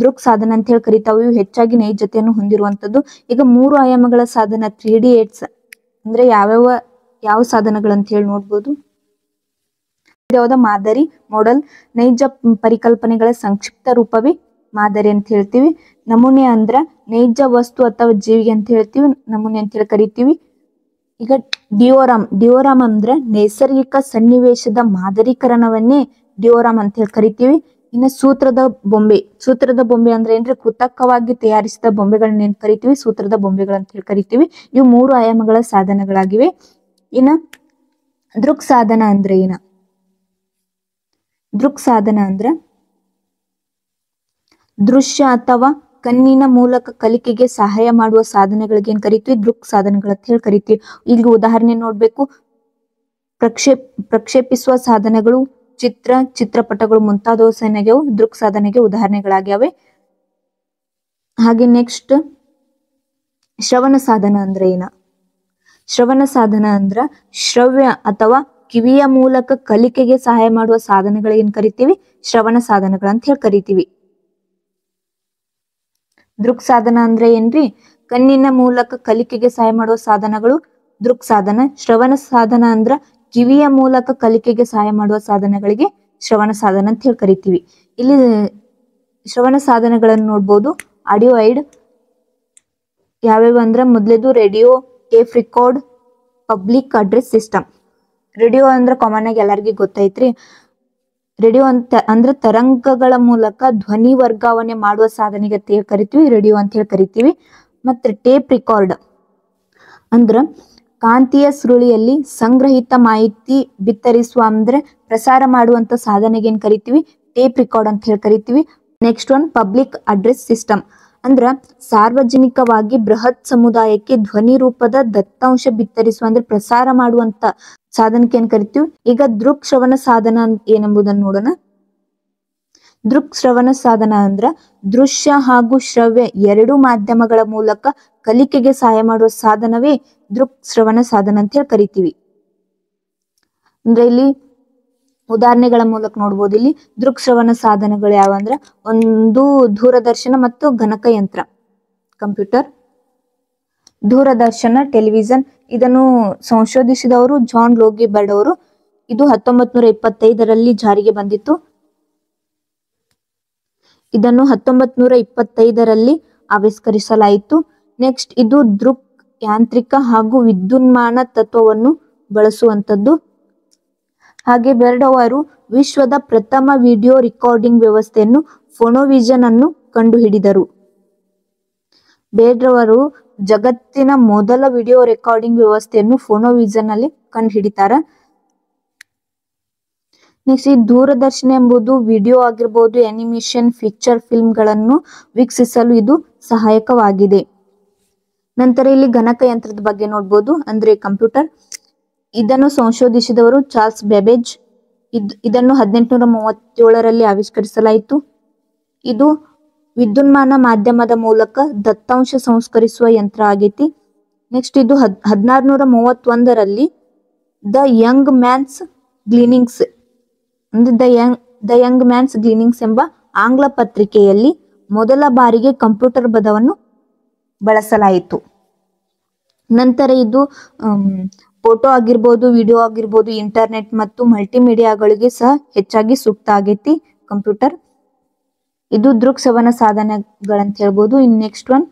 ದೃಕ್ ಸಾಧನ ಅಂತ ಹೇಳಿ ಕರಿತಾವೆ. ಇವು ಹೆಚ್ಚಾಗಿ ನೈಜತೆಯನ್ನು ಹೊಂದಿರುವಂತದ್ದು. ಈಗ 3 ಆಯಾಮಗಳ ಸಾಧನ 3D ಏಡ್ಸ್ ಅಂದ್ರೆ ಯಾವ ಸಾಧನಗಳಂತ ಹೇಳಿ ನೋಡ್ಬೋದು. ಯಾವ್ದ ಮಾದರಿ ಮಾಡೆಲ್, ನೈಜ ಪರಿಕಲ್ಪನೆಗಳ ಸಂಕ್ಷಿಪ್ತ ರೂಪವೇ ಮಾದರಿ ಅಂತ ಹೇಳ್ತೀವಿ. ನಮೂನೆ ಅಂದ್ರ ನೈಜ ವಸ್ತು ಅಥವಾ ಜೀವಿಗೆ ಅಂತ ಹೇಳ್ತೀವಿ, ನಮೂನೆ ಅಂತ ಹೇಳಿ ಕರಿತೀವಿ. ಈಗ ಡಿಯೋರಾಮ್ ಅಂದ್ರ ನೈಸರ್ಗಿಕ ಸನ್ನಿವೇಶದ ಮಾದರೀಕರಣವನ್ನೇ ಡಿಯೋರಾಮ್ ಅಂತ ಹೇಳಿ ಕರಿತೀವಿ. ಇನ್ನು ಸೂತ್ರದ ಬೊಂಬೆ ಅಂದ್ರೆ ಏನ್ರಿ, ಕೃತಕವಾಗಿ ತಯಾರಿಸಿದ ಬೊಂಬೆಗಳನ್ನ ಏನ್ ಕರಿತೀವಿ, ಸೂತ್ರದ ಬೊಂಬೆಗಳು ಅಂತ ಹೇಳಿ ಕರಿತೀವಿ. ಇವು 3 ಆಯಾಮಗಳ ಸಾಧನಗಳಾಗಿವೆ. ಇನ್ನ ದೃಕ್ ಸಾಧನ ಅಂದ್ರೆ ಏನ? ದೃಕ್ ಸಾಧನ ಅಂದ್ರ ದೃಶ್ಯ ಅಥವಾ ಕಣ್ಣಿನ ಮೂಲಕ ಕಲಿಕೆಗೆ ಸಹಾಯ ಮಾಡುವ ಸಾಧನಗಳಿಗೆ ಏನ್ ಕರಿತೀವಿ, ದೃಕ್ ಸಾಧನಗಳು ಅಂತ ಹೇಳಿ ಕರಿತೀವಿ. ಇಲ್ಲಿ ಉದಾಹರಣೆ ನೋಡ್ಬೇಕು, ಪ್ರಕ್ಷೇಪಿಸುವ ಸಾಧನಗಳು, ಚಿತ್ರಪಟಗಳು ಮುಂತಾದವು ಸೆನೆಗೆವು ದೃಕ್ ಸಾಧನೆಗೆ ಉದಾಹರಣೆಗಳಾಗ್ಯಾವೆ. ಹಾಗೆ ನೆಕ್ಸ್ಟ್ ಶ್ರವಣ ಸಾಧನ ಅಂದ್ರೆ ಏನ? ಶ್ರವಣ ಸಾಧನ ಅಂದ್ರ ಶ್ರವ್ಯ ಅಥವಾ ಕಿವಿಯ ಮೂಲಕ ಕಲಿಕೆಗೆ ಸಹಾಯ ಮಾಡುವ ಸಾಧನಗಳು ಏನ್ ಕರಿತೀವಿ, ಶ್ರವಣ ಸಾಧನಗಳು ಅಂತ ಹೇಳಿ ಕರಿತೀವಿ. ದೃಕ್ ಸಾಧನ ಅಂದ್ರೆ ಏನ್ರಿ, ಕಣ್ಣಿನ ಮೂಲಕ ಕಲಿಕೆಗೆ ಸಹಾಯ ಮಾಡುವ ಸಾಧನಗಳು ದೃಕ್ ಸಾಧನ. ಶ್ರವಣ ಸಾಧನ ಅಂದ್ರ ಕಿವಿಯ ಮೂಲಕ ಕಲಿಕೆಗೆ ಸಹಾಯ ಮಾಡುವ ಸಾಧನಗಳಿಗೆ ಶ್ರವಣ ಸಾಧನ ಅಂತ ಹೇಳಿ ಕರಿತೀವಿ. ಇಲ್ಲಿ ಶ್ರವಣ ಸಾಧನಗಳನ್ನು ನೋಡ್ಬೋದು. ಆಡಿಯೋ ಐಡ್ ಯಾವ್ಯಾವ ಅಂದ್ರ ಮೊದಲೇದು radio, tape record, public address system. Radio ಅಂದ್ರ ಕಾಮನ್ ಆಗಿ ಎಲ್ಲರಿಗೂ ಗೊತ್ತೈತ್ರಿ. ರೇಡಿಯೋ ಅಂದ್ರೆ ತರಂಗಗಳ ಮೂಲಕ ಧ್ವನಿ ವರ್ಗಾವಣೆ ಮಾಡುವ ಸಾಧನೆಗೆ ಕರಿತೀವಿ, ರೇಡಿಯೋ ಅಂತ ಹೇಳಿ ಕರಿತೀವಿ. ಮತ್ತೆ ಟೇಪ್ ರೆಕಾರ್ಡ್ ಅಂದ್ರ ಕಾಂತೀಯ ಸುರುಳಿಯಲ್ಲಿ ಸಂಗ್ರಹಿತ ಮಾಹಿತಿ ಬಿತ್ತರಿಸುವ ಅಂದ್ರೆ ಪ್ರಸಾರ ಮಾಡುವಂತ ಸಾಧನೆಗೆ ಏನ್ ಕರಿತೀವಿ, ಟೇಪ್ ರೆಕಾರ್ಡ್ ಅಂತ ಹೇಳಿ ಕರಿತೀವಿ. Next one public address system ಅಂದ್ರ ಸಾರ್ವಜನಿಕವಾಗಿ ಬೃಹತ್ ಸಮುದಾಯಕ್ಕೆ ಧ್ವನಿ ರೂಪದ ದತ್ತಾಂಶ ಬಿತ್ತರಿಸುವ ಅಂದ್ರೆ ಪ್ರಸಾರ ಮಾಡುವಂತ ಸಾಧನಕ್ಕೆ ಏನ್ ಕರಿತೀವಿ. ಈಗ ದೃಕ್ ಶ್ರವಣ ಸಾಧನ ಏನೆಂಬುದನ್ನು ನೋಡೋಣ. ದೃಕ್ ಶ್ರವಣ ಸಾಧನ ಅಂದ್ರ ದೃಶ್ಯ ಹಾಗೂ ಶ್ರವ್ಯ ಎರಡು ಮಾಧ್ಯಮಗಳ ಮೂಲಕ ಕಲಿಕೆಗೆ ಸಹಾಯ ಮಾಡುವ ಸಾಧನವೇ ದೃಕ್ ಶ್ರವಣ ಸಾಧನ ಅಂತ ಹೇಳಿ ಕರಿತೀವಿ. ಅಂದ್ರೆ ಇಲ್ಲಿ ಉದಾಹರಣೆಗಳ ಮೂಲಕ ನೋಡ್ಬೋದು. ಇಲ್ಲಿ ದೃಕ್ ಶ್ರವಣ ಸಾಧನಗಳು ಯಾವ ಅಂದ್ರ ಒಂದು ದೂರದರ್ಶನ ಮತ್ತು ಗಣಕಯಂತ್ರ, ಕಂಪ್ಯೂಟರ್, ದೂರದರ್ಶನ, ಟೆಲಿವಿಷನ್. ಇದನ್ನು ಸಂಶೋಧಿಸಿದವರು ಜಾನ್ ಲೋಗಿ ಬರ್ಡ್ ಅವರು. ಇದು 1925ರಲ್ಲಿ ಜಾರಿಗೆ ಬಂದಿತ್ತು. ಇದನ್ನು 1925ರಲ್ಲಿ ಆವಿಷ್ಕರಿಸಲಾಯಿತು. ನೆಕ್ಸ್ಟ್ ಇದು ದೃಕ್ ಯಾಂತ್ರಿಕ ಹಾಗೂ ವಿದ್ಯುನ್ಮಾನ ತತ್ವವನ್ನು ಬಳಸುವಂತದ್ದು. ಹಾಗೆ ಬರ್ಡ್ ಅವರು ವಿಶ್ವದ ಪ್ರಥಮ ವಿಡಿಯೋ ರೆಕಾರ್ಡಿಂಗ್ ವ್ಯವಸ್ಥೆಯನ್ನು ಫೋನೋವಿಷನ್ ಅನ್ನು ಕಂಡುಹಿಡಿದರು. ಬರ್ಡ್ ಅವರು ಜಗತ್ತಿನ ಮೊದಲ ವಿಡಿಯೋ ರೆಕಾರ್ಡಿಂಗ್ ವ್ಯವಸ್ಥೆಯನ್ನು ಫೋನೋವಿಷನ್ ಅಲ್ಲಿ ಕಂಡುಹಿಡಿತಾರ. ನೆಕ್ಸ್ಟ್ ಈ ದೂರದರ್ಶನ ಎಂಬುದು ವಿಡಿಯೋ ಆಗಿರ್ಬೋದು, ಅನಿಮೇಷನ್, ಫೀಚರ್ ಫಿಲ್ಮ್ಗಳನ್ನು ವೀಕ್ಷಿಸಲು ಇದು ಸಹಾಯಕವಾಗಿದೆ. ನಂತರ ಇಲ್ಲಿ ಗಣಕಯಂತ್ರದ ಬಗ್ಗೆ ನೋಡ್ಬೋದು, ಅಂದ್ರೆ ಕಂಪ್ಯೂಟರ್. ಇದನ್ನು ಸಂಶೋಧಿಸಿದವರು ಚಾರ್ಲ್ಸ್ ಬೆಬೇಜ್. ಇದನ್ನು 1837ರಲ್ಲಿ ಆವಿಷ್ಕರಿಸಲಾಯಿತು. ಇದು ವಿದ್ಯುನ್ಮಾನ ಮಾಧ್ಯಮದ ಮೂಲಕ ದತ್ತಾಂಶ ಸಂಸ್ಕರಿಸುವ ಯಂತ್ರ ಆಗೈತಿ. ನೆಕ್ಸ್ಟ್ ಇದು 1631ರಲ್ಲಿ ದ ಯಂಗ್ ಮ್ಯಾನ್ಸ್ ಗ್ಲೀನಿಂಗ್ಸ್ ಅಂದ್ರೆ ದ ಯಂಗ್ ಮ್ಯಾನ್ಸ್ ಗ್ಲೀನಿಂಗ್ಸ್ ಎಂಬ ಆಂಗ್ಲ ಪತ್ರಿಕೆಯಲ್ಲಿ ಮೊದಲ ಬಾರಿಗೆ ಕಂಪ್ಯೂಟರ್ ಪದವನ್ನು ಬಳಸಲಾಯಿತು. ನಂತರ ಇದು ಫೋಟೋ ಆಗಿರ್ಬೋದು, ವಿಡಿಯೋ ಆಗಿರ್ಬೋದು, ಇಂಟರ್ನೆಟ್ ಮತ್ತು ಮಲ್ಟಿಮೀಡಿಯಾಗಳಿಗೆ ಸಹ ಹೆಚ್ಚಾಗಿ ಸೂಕ್ತ ಆಗೈತಿ ಕಂಪ್ಯೂಟರ್. ಇದು ದೃಕ್ ಶ್ರವಣ ಸಾಧನಗಳಂತ ಹೇಳ್ಬೋದು. ಇನ್ ನೆಕ್ಸ್ಟ್ ಒನ್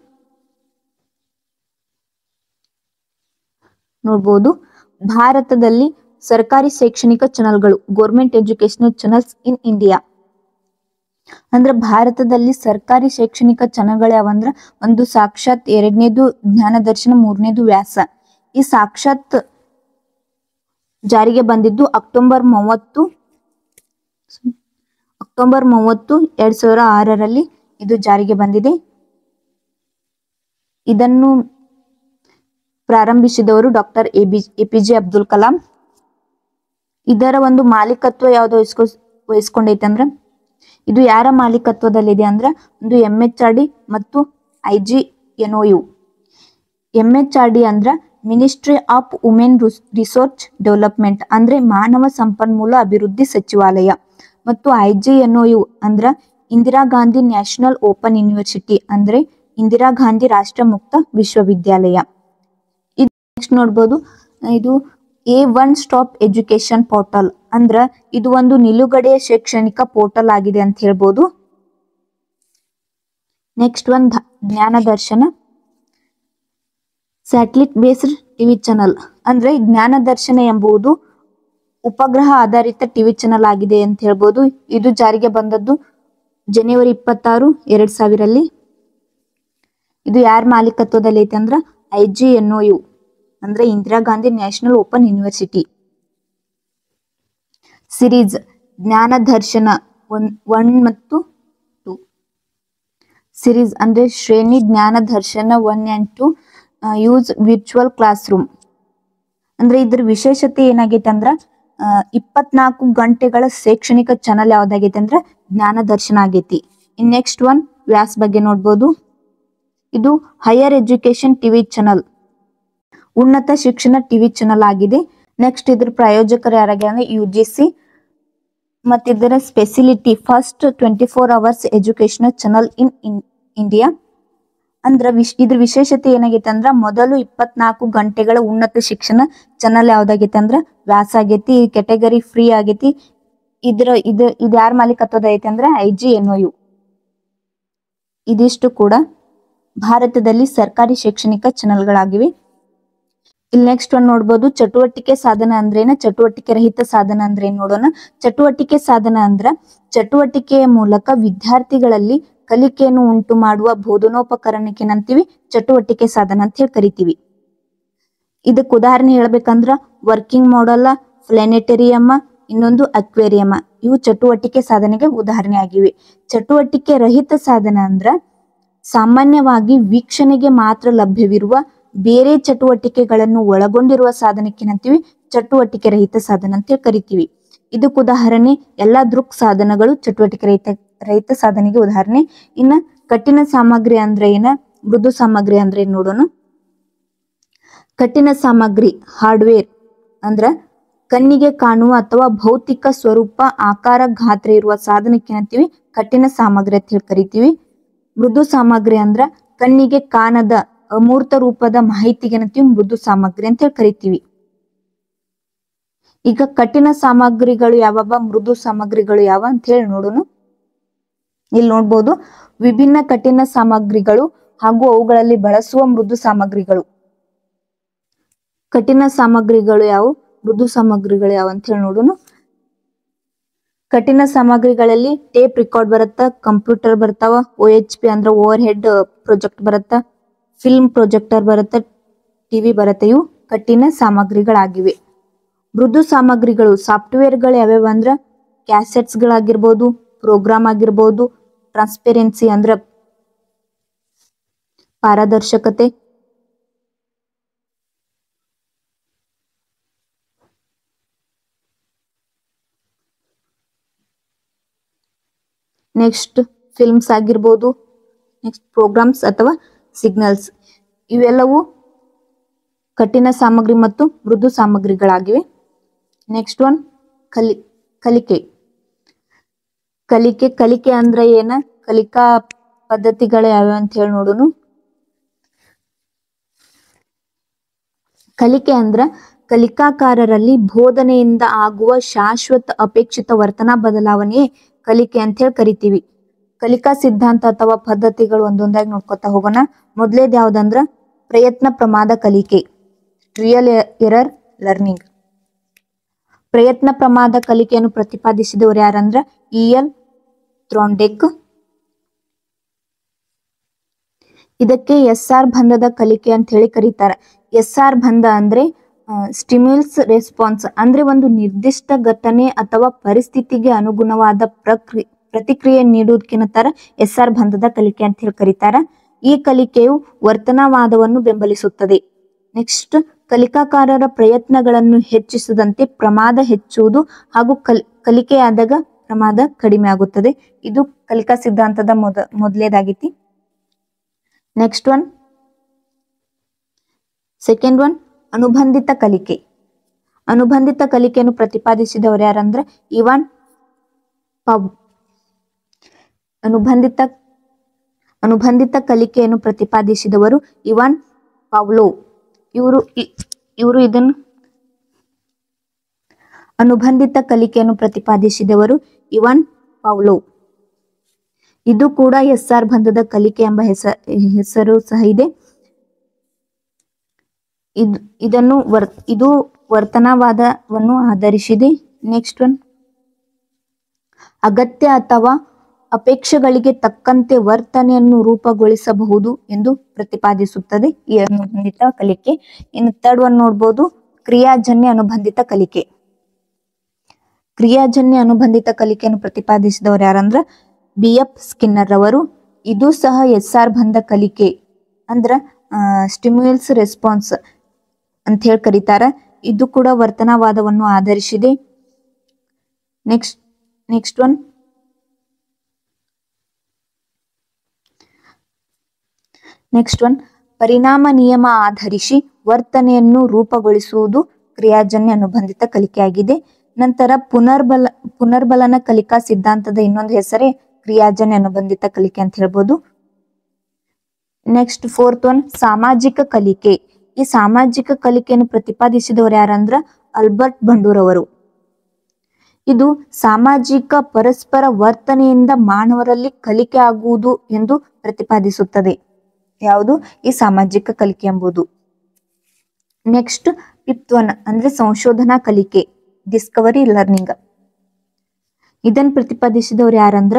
ನೋಡ್ಬೋದು, ಭಾರತದಲ್ಲಿ ಸರ್ಕಾರಿ ಶೈಕ್ಷಣಿಕ ಚಾನೆಲ್ಗಳು, government educational channels in India. ಅಂದ್ರೆ ಭಾರತದಲ್ಲಿ ಸರ್ಕಾರಿ ಶೈಕ್ಷಣಿಕ ಚಾನೆಲ್ಗಳು ಯಾವಂದ್ರ ಒಂದು ಸಾಕ್ಷಾತ್, ಎರಡನೇದು ಜ್ಞಾನದರ್ಶನ, ಮೂರನೇದು ವ್ಯಾಸ. ಈ ಸಾಕ್ಷಾತ್ ಜಾರಿಗೆ ಬಂದಿದ್ದು ಅಕ್ಟೋಬರ್ 30, 2006ರಲ್ಲಿ ಇದು ಜಾರಿಗೆ ಬಂದಿದೆ. ಇದನ್ನು ಪ್ರಾರಂಭಿಸಿದವರು ಡಾಕ್ಟರ್ ಎಪಿಜೆ ಅಬ್ದುಲ್ ಕಲಾಂ. ಇದರ ಒಂದು ಮಾಲೀಕತ್ವ ಯಾವ್ದು ವಹಿಸ್ಕೊಂಡೈತೆ ಅಂದ್ರ, ಇದು ಯಾರ ಮಾಲೀಕತ್ವದಲ್ಲಿದೆ ಅಂದ್ರ ಒಂದು MHRD ಮತ್ತು IGNOU. MHRD ಅಂದ್ರ ministry of women resource development ಅಂದ್ರೆ ಮಾನವ ಸಂಪನ್ಮೂಲ ಅಭಿವೃದ್ಧಿ ಸಚಿವಾಲಯ. ಮತ್ತು IGNOU ಅಂದ್ರ Indira Gandhi national open university ಅಂದ್ರೆ ಇಂದಿರಾ ಗಾಂಧಿ ರಾಷ್ಟ್ರ ಮುಕ್ತ ವಿಶ್ವವಿದ್ಯಾಲಯ. ಇದು ನೆಕ್ಸ್ಟ್ ನೋಡ್ಬೋದು, ಇದು A1 ಸ್ಟಾಪ್ ಎಜುಕೇಶನ್ ಪೋರ್ಟಲ್ ಅಂದ್ರ ಇದು ಒಂದು ನಿಲುಗಡೆಯ ಶೈಕ್ಷಣಿಕ ಪೋರ್ಟಲ್ ಆಗಿದೆ ಅಂತ ಹೇಳ್ಬೋದು. Next one Gyandarshan satellite based TV channel. ಅಂದ್ರೆ ಜ್ಞಾನದರ್ಶನ ಎಂಬುದು ಉಪಗ್ರಹ ಆಧಾರಿತ ಟಿವಿ ಚಾನಲ್ ಆಗಿದೆ ಅಂತ ಹೇಳ್ಬೋದು. ಇದು ಜಾರಿಗೆ ಬಂದದ್ದು ಜನವರಿ 26, 2000 ಇದು ಯಾರ ಮಾಲೀಕತ್ವದಲ್ಲಿ ಐತೆ ಅಂದ್ರ IGNOU ಅಂದ್ರೆ Indira Gandhi national open university. Series ಜ್ಞಾನ ದರ್ಶನ 1 ಮತ್ತು 2. ಸಿರೀಸ್ ಅಂದ್ರೆ ಶ್ರೇಣಿ ಜ್ಞಾನ ದರ್ಶನ 1 and 2 ಯೂಸ್ ವಿರ್ಚುವಲ್ ಕ್ಲಾಸ್ ರೂಮ್. ಅಂದ್ರೆ ಇದ್ರ ವಿಶೇಷತೆ ಏನಾಗೈತೆ ಅಂದ್ರ 24 ಗಂಟೆಗಳ ಶೈಕ್ಷಣಿಕ ಚಾನಲ್ ಯಾವ್ದಾಗೈತೆ ಅಂದ್ರ ಜ್ಞಾನ ದರ್ಶನ ಆಗೈತಿ. ಇನ್ ನೆಕ್ಸ್ಟ್ ಒನ್ ವ್ಯಾಸ್ ಬಗ್ಗೆ ನೋಡ್ಬೋದು. ಇದು ಹೈಯರ್ ಎಜುಕೇಶನ್ ಟಿವಿ ಚಾನಲ್, ಉನ್ನತ ಶಿಕ್ಷಣ ಟಿವಿ ಚಾನಲ್ ಆಗಿದೆ. ನೆಕ್ಸ್ಟ್ ಇದ್ರ ಪ್ರಾಯೋಜಕರು ಯಾರಾಗ್ಯಾರ ಅಂದ್ರೆ UGC. ಮತ್ತು ಇದರ speciality first 24 hours educational channel in India. ಅಂದ್ರ ಇದ್ರ ವಿಶೇಷತೆ ಏನಾಗೈತೆ ಅಂದ್ರ ಮೊದಲು 24 ಗಂಟೆಗಳ ಉನ್ನತ ಶಿಕ್ಷಣ ಚಾನಲ್ ಯಾವ್ದಾಗೈತೆ ಅಂದ್ರ ವ್ಯಾಸ ಆಗೈತಿ. ಈ ಕ್ಯಾಟಗರಿ ಫ್ರೀ ಆಗೈತಿ. ಇದು ಯಾರ ಮಾಲೀಕತ್ವದ ಐತೆ ಅಂದ್ರ IGNOU. ಇದಿಷ್ಟು ಕೂಡ ಭಾರತದಲ್ಲಿ ಸರ್ಕಾರಿ ಶೈಕ್ಷಣಿಕ ಚಾನಲ್ಗಳಾಗಿವೆ. ಇಲ್ಲಿ ನೆಕ್ಸ್ಟ್ ಒನ್ ನೋಡ್ಬೋದು. ಚಟುವಟಿಕೆ ಸಾಧನ ಅಂದ್ರೇನ, ಚಟುವಟಿಕೆ ರಹಿತ ಸಾಧನ ಅಂದ್ರೆ ಏನ್ ನೋಡೋಣ. ಚಟುವಟಿಕೆ ಸಾಧನ ಅಂದ್ರ ಚಟುವಟಿಕೆಯ ಮೂಲಕ ವಿದ್ಯಾರ್ಥಿಗಳಲ್ಲಿ ಕಲಿಕೆಯನ್ನು ಉಂಟು ಮಾಡುವ ಬೋಧನೋಪಕರಣಕ್ಕೆ ಏನಂತೀವಿ, ಚಟುವಟಿಕೆ ಸಾಧನ ಅಂತ ಹೇಳಿ ಕರಿತೀವಿ. ಇದಕ್ಕೆ ಉದಾಹರಣೆ ಹೇಳ್ಬೇಕಂದ್ರ ವರ್ಕಿಂಗ್ ಮಾಡಲ್, ಪ್ಲಾನೆಟರಿಯಂ, ಇನ್ನೊಂದು ಅಕ್ವೇರಿಯಂ. ಇವು ಚಟುವಟಿಕೆ ಸಾಧನೆಗೆ ಉದಾಹರಣೆ ಆಗಿವೆ. ಚಟುವಟಿಕೆ ರಹಿತ ಸಾಧನ ಅಂದ್ರ ಸಾಮಾನ್ಯವಾಗಿ ವೀಕ್ಷಣೆಗೆ ಮಾತ್ರ ಲಭ್ಯವಿರುವ ಬೇರೆ ಚಟುವಟಿಕೆಗಳನ್ನು ಒಳಗೊಂಡಿರುವ ಸಾಧನಕ್ಕೆ ಏನಂತೀವಿ, ಚಟುವಟಿಕೆ ರಹಿತ ಸಾಧನ ಅಂತ ಹೇಳಿ ಕರಿತೀವಿ. ಇದಕ್ಕೆ ಉದಾಹರಣೆ ಎಲ್ಲಾ ದೃಕ್ ಸಾಧನಗಳು ಚಟುವಟಿಕೆ ರಹಿತ ಸಾಧನೆಗೆ ಉದಾಹರಣೆ. ಇನ್ನ ಕಠಿಣ ಸಾಮಗ್ರಿ ಅಂದ್ರೆ ಏನ, ಮೃದು ಸಾಮಗ್ರಿ ಅಂದ್ರೆ ಏನ್ ನೋಡೋಣ. ಕಠಿಣ ಸಾಮಗ್ರಿ ಹಾರ್ಡ್ವೇರ್ ಅಂದ್ರ ಕಣ್ಣಿಗೆ ಕಾಣುವ ಅಥವಾ ಭೌತಿಕ ಸ್ವರೂಪ, ಆಕಾರ, ಗಾತ್ರ ಇರುವ ಸಾಧನಕ್ಕೆ ಏನಂತೀವಿ, ಕಠಿಣ ಸಾಮಗ್ರಿ ಅಂತ ಹೇಳಿ ಕರಿತೀವಿ. ಮೃದು ಸಾಮಗ್ರಿ ಅಂದ್ರ ಕಣ್ಣಿಗೆ ಕಾಣದ ಅಮೂರ್ತ ರೂಪದ ಮಾಹಿತಿಗೆ ಏನಂತೀವಿ, ಮೃದು ಸಾಮಗ್ರಿ ಅಂತ ಹೇಳಿ ಕರಿತೀವಿ. ಈಗ ಕಠಿಣ ಸಾಮಗ್ರಿಗಳು ಯಾವವ, ಮೃದು ಸಾಮಗ್ರಿಗಳು ಯಾವ ಅಂತ ಹೇಳಿ ನೋಡೋಣ. ಇಲ್ಲಿ ನೋಡ್ಬೋದು ವಿಭಿನ್ನ ಕಠಿಣ ಸಾಮಗ್ರಿಗಳು ಹಾಗೂ ಅವುಗಳಲ್ಲಿ ಬಳಸುವ ಮೃದು ಸಾಮಗ್ರಿಗಳು. ಕಠಿಣ ಸಾಮಗ್ರಿಗಳು ಯಾವ, ಮೃದು ಸಾಮಗ್ರಿಗಳು ಯಾವ ಅಂತ ಹೇಳಿ ನೋಡೋಣ. ಕಠಿಣ ಸಾಮಗ್ರಿಗಳಲ್ಲಿ ಟೇಪ್ ರೆಕಾರ್ಡ್ ಬರುತ್ತ, ಕಂಪ್ಯೂಟರ್ ಬರ್ತಾವ, OHP ಅಂದ್ರ ಓವರ್ ಹೆಡ್ ಪ್ರೊಜೆಕ್ಟ್ ಬರುತ್ತ, ಫಿಲ್ಮ್ ಪ್ರೊಜೆಕ್ಟರ್ ಬರುತ್ತ, ಟಿವಿ ಬರುತ್ತೆ. ಇವು ಕಠಿಣ ಸಾಮಗ್ರಿಗಳಾಗಿವೆ. ಮೃದು ಸಾಮಗ್ರಿಗಳು ಸಾಫ್ಟ್ವೇರ್ಗಳು ಯಾವ್ಯಾವ ಅಂದ್ರ ಕ್ಯಾಸೆಟ್ಸ್ ಗಳಾಗಿರ್ಬೋದು, ಪ್ರೋಗ್ರಾಮ್ ಆಗಿರ್ಬೋದು, ಟ್ರಾನ್ಸ್ಪೆರೆನ್ಸಿ ಅಂದ್ರ ಪಾರದರ್ಶಕತೆ, ನೆಕ್ಸ್ಟ್ ಫಿಲ್ಮ್ಸ್ ಆಗಿರ್ಬೋದು, ನೆಕ್ಸ್ಟ್ ಪ್ರೋಗ್ರಾಮ್ಸ್ ಅಥವಾ ಸಿಗ್ನಲ್ಸ್. ಇವೆಲ್ಲವೂ ಕಠಿಣ ಸಾಮಗ್ರಿ ಮತ್ತು ಮೃದು ಸಾಮಗ್ರಿಗಳಾಗಿವೆ. ನೆಕ್ಸ್ಟ್ ಒನ್ ಕಲಿಕೆ. ಕಲಿಕೆ ಅಂದ್ರೆ ಏನ, ಕಲಿಕಾ ಪದ್ಧತಿಗಳು ಯಾವ್ಯಾವ ಅಂತ ಹೇಳಿ ನೋಡೋಣ. ಕಲಿಕೆ ಅಂದ್ರ ಕಲಿಕಾಕಾರರಲ್ಲಿ ಬೋಧನೆಯಿಂದ ಆಗುವ ಶಾಶ್ವತ ಅಪೇಕ್ಷಿತ ವರ್ತನಾ ಬದಲಾವಣೆ ಕಲಿಕೆ ಅಂತ ಹೇಳಿ ಕರಿತೀವಿ. ಕಲಿಕಾ ಸಿದ್ಧಾಂತ ಅಥವಾ ಪದ್ಧತಿಗಳು ಒಂದೊಂದಾಗಿ ನೋಡ್ಕೊತಾ ಹೋಗೋಣ. ಮೊದಲೇದ್ ಯಾವ್ದಂದ್ರ ಪ್ರಯತ್ನ ಪ್ರಮಾದ ಕಲಿಕೆ, ಟ್ರಿಯಲ್ ಎರರ್ ಲರ್ನಿಂಗ್. ಪ್ರಯತ್ನ ಪ್ರಮಾದ ಕಲಿಕೆಯನ್ನು ಪ್ರತಿಪಾದಿಸಿದವರು ಯಾರಂದ್ರ EL ಥಾರ್ನ್ಡೈಕ್. ಇದಕ್ಕೆ SR ಬಂಧದ ಕಲಿಕೆ ಅಂತ ಹೇಳಿ ಕರೀತಾರ. SR ಬಂಧ ಅಂದ್ರೆ ಸ್ಟಿಮ್ಯುಲ್ಸ್ ರೆಸ್ಪಾನ್ಸ್ ಅಂದ್ರೆ ಒಂದು ನಿರ್ದಿಷ್ಟ ಘಟನೆ ಅಥವಾ ಪರಿಸ್ಥಿತಿಗೆ ಅನುಗುಣವಾದ ಪ್ರತಿಕ್ರಿಯೆ ನೀಡುವುದಕ್ಕೆನತ್ತಾರ SR ಬಂಧದ ಕಲಿಕೆ ಅಂತ ಹೇಳಿ ಕರೀತಾರ. ಈ ಕಲಿಕೆಯು ವರ್ತನವಾದವನ್ನು ಬೆಂಬಲಿಸುತ್ತದೆ. ನೆಕ್ಸ್ಟ್ ಕಲಿಕಾಕಾರರ ಪ್ರಯತ್ನಗಳನ್ನು ಹೆಚ್ಚಿಸಿದಂತೆ ಪ್ರಮಾದ ಹೆಚ್ಚುವುದು ಹಾಗೂ ಕಲಿಕೆಯಾದಾಗ ಪ್ರಮಾದ ಕಡಿಮೆ ಆಗುತ್ತದೆ. ಇದು ಕಲಿಕಾ ಸಿದ್ಧಾಂತದ ಮೊದಲೇದಾಗೈತಿ. ನೆಕ್ಸ್ಟ್ ಒನ್ ಸೆಕೆಂಡ್ ಒನ್ ಅನುಬಂಧಿತ ಕಲಿಕೆ. ಅನುಬಂಧಿತ ಕಲಿಕೆಯನ್ನು ಪ್ರತಿಪಾದಿಸಿದವರು ಯಾರಂದ್ರ ಇವಾನ್ ಅನುಬಂಧಿತ ಕಲಿಕೆಯನ್ನು ಪ್ರತಿಪಾದಿಸಿದವರು ಇವಾನ್ ಪಾವ್ಲೋವ್. ಇವರು ಇದನ್ನು ಅನುಬಂಧಿತ ಕಲಿಕೆಯನ್ನು ಪ್ರತಿಪಾದಿಸಿದವರು ಇವಾನ್ ಪಾವ್ಲೋವ್. ಇದು ಕೂಡ SR ಬಂಧದ ಕಲಿಕೆ ಎಂಬ ಹೆಸರು ಸಹ ಇದೆ. ಇದು ವರ್ತನವಾದವನ್ನು ಆಧರಿಸಿದೆ. ನೆಕ್ಸ್ಟ್ ಒನ್, ಅಗತ್ಯ ಅಥವಾ ಅಪೇಕ್ಷೆಗಳಿಗೆ ತಕ್ಕಂತೆ ವರ್ತನೆಯನ್ನು ರೂಪುಗೊಳಿಸಬಹುದು ಎಂದು ಪ್ರತಿಪಾದಿಸುತ್ತದೆ ಈ ಅನುಬಂಧಿತ ಕಲಿಕೆ. ಇನ್ನು ಥರ್ಡ್ ಒನ್ ನೋಡ್ಬೋದು, ಕ್ರಿಯಾಜನ್ಯ ಅನುಬಂಧಿತ ಕಲಿಕೆ. ಕ್ರಿಯಾಜನ್ಯ ಅನುಬಂಧಿತ ಕಲಿಕೆಯನ್ನು ಪ್ರತಿಪಾದಿಸಿದವರು ಯಾರಂದ್ರ BF ಸ್ಕಿನ್ನರ್ ಅವರು. ಇದು ಸಹ SR ಬಂಧ ಕಲಿಕೆ ಅಂದ್ರ ಸ್ಟಿಮ್ಯುಲಸ್ ರೆಸ್ಪಾನ್ಸ್ ಅಂತ ಹೇಳಿ ಕರೀತಾರ. ಇದು ಕೂಡ ವರ್ತನವಾದವನ್ನು ಆಧರಿಸಿದೆ. ನೆಕ್ಸ್ಟ್ ಒನ್, ಪರಿಣಾಮ ನಿಯಮ ಆಧರಿಸಿ ವರ್ತನೆಯನ್ನು ರೂಪುಗೊಳಿಸುವುದು ಕ್ರಿಯಾಜನ್ಯ ಅನುಬಂಧಿತ ಕಲಿಕೆಯಾಗಿದೆ. ನಂತರ ಪುನರ್ಬಲನ ಕಲಿಕಾ ಸಿದ್ಧಾಂತದ ಇನ್ನೊಂದು ಹೆಸರೇ ಕ್ರಿಯಾಜನ್ಯ ಅನುಬಂಧಿತ ಕಲಿಕೆ ಅಂತ ಹೇಳ್ಬೋದು. ನೆಕ್ಸ್ಟ್ ಫೋರ್ತ್ ಒನ್, ಸಾಮಾಜಿಕ ಕಲಿಕೆ. ಈ ಸಾಮಾಜಿಕ ಕಲಿಕೆಯನ್ನು ಪ್ರತಿಪಾದಿಸಿದವರು ಯಾರಂದ್ರ ಆಲ್ಬರ್ಟ್ ಬಂಡೂರ್ ಅವರು. ಇದು ಸಾಮಾಜಿಕ ಪರಸ್ಪರ ವರ್ತನೆಯಿಂದ ಮಾನವರಲ್ಲಿ ಕಲಿಕೆ ಆಗುವುದು ಎಂದು ಪ್ರತಿಪಾದಿಸುತ್ತದೆ. ಯಾವುದು ಈ ಸಾಮಾಜಿಕ ಕಲಿಕೆ ಎಂಬುದು. ನೆಕ್ಸ್ಟ್ ಫಿಫ್ತ್ ಒನ್ ಅಂದ್ರೆ ಸಂಶೋಧನಾ ಕಲಿಕೆ, ಡಿಸ್ಕವರಿ ಲರ್ನಿಂಗ್. ಇದನ್ನು ಪ್ರತಿಪಾದಿಸಿದವರು ಯಾರಂದ್ರ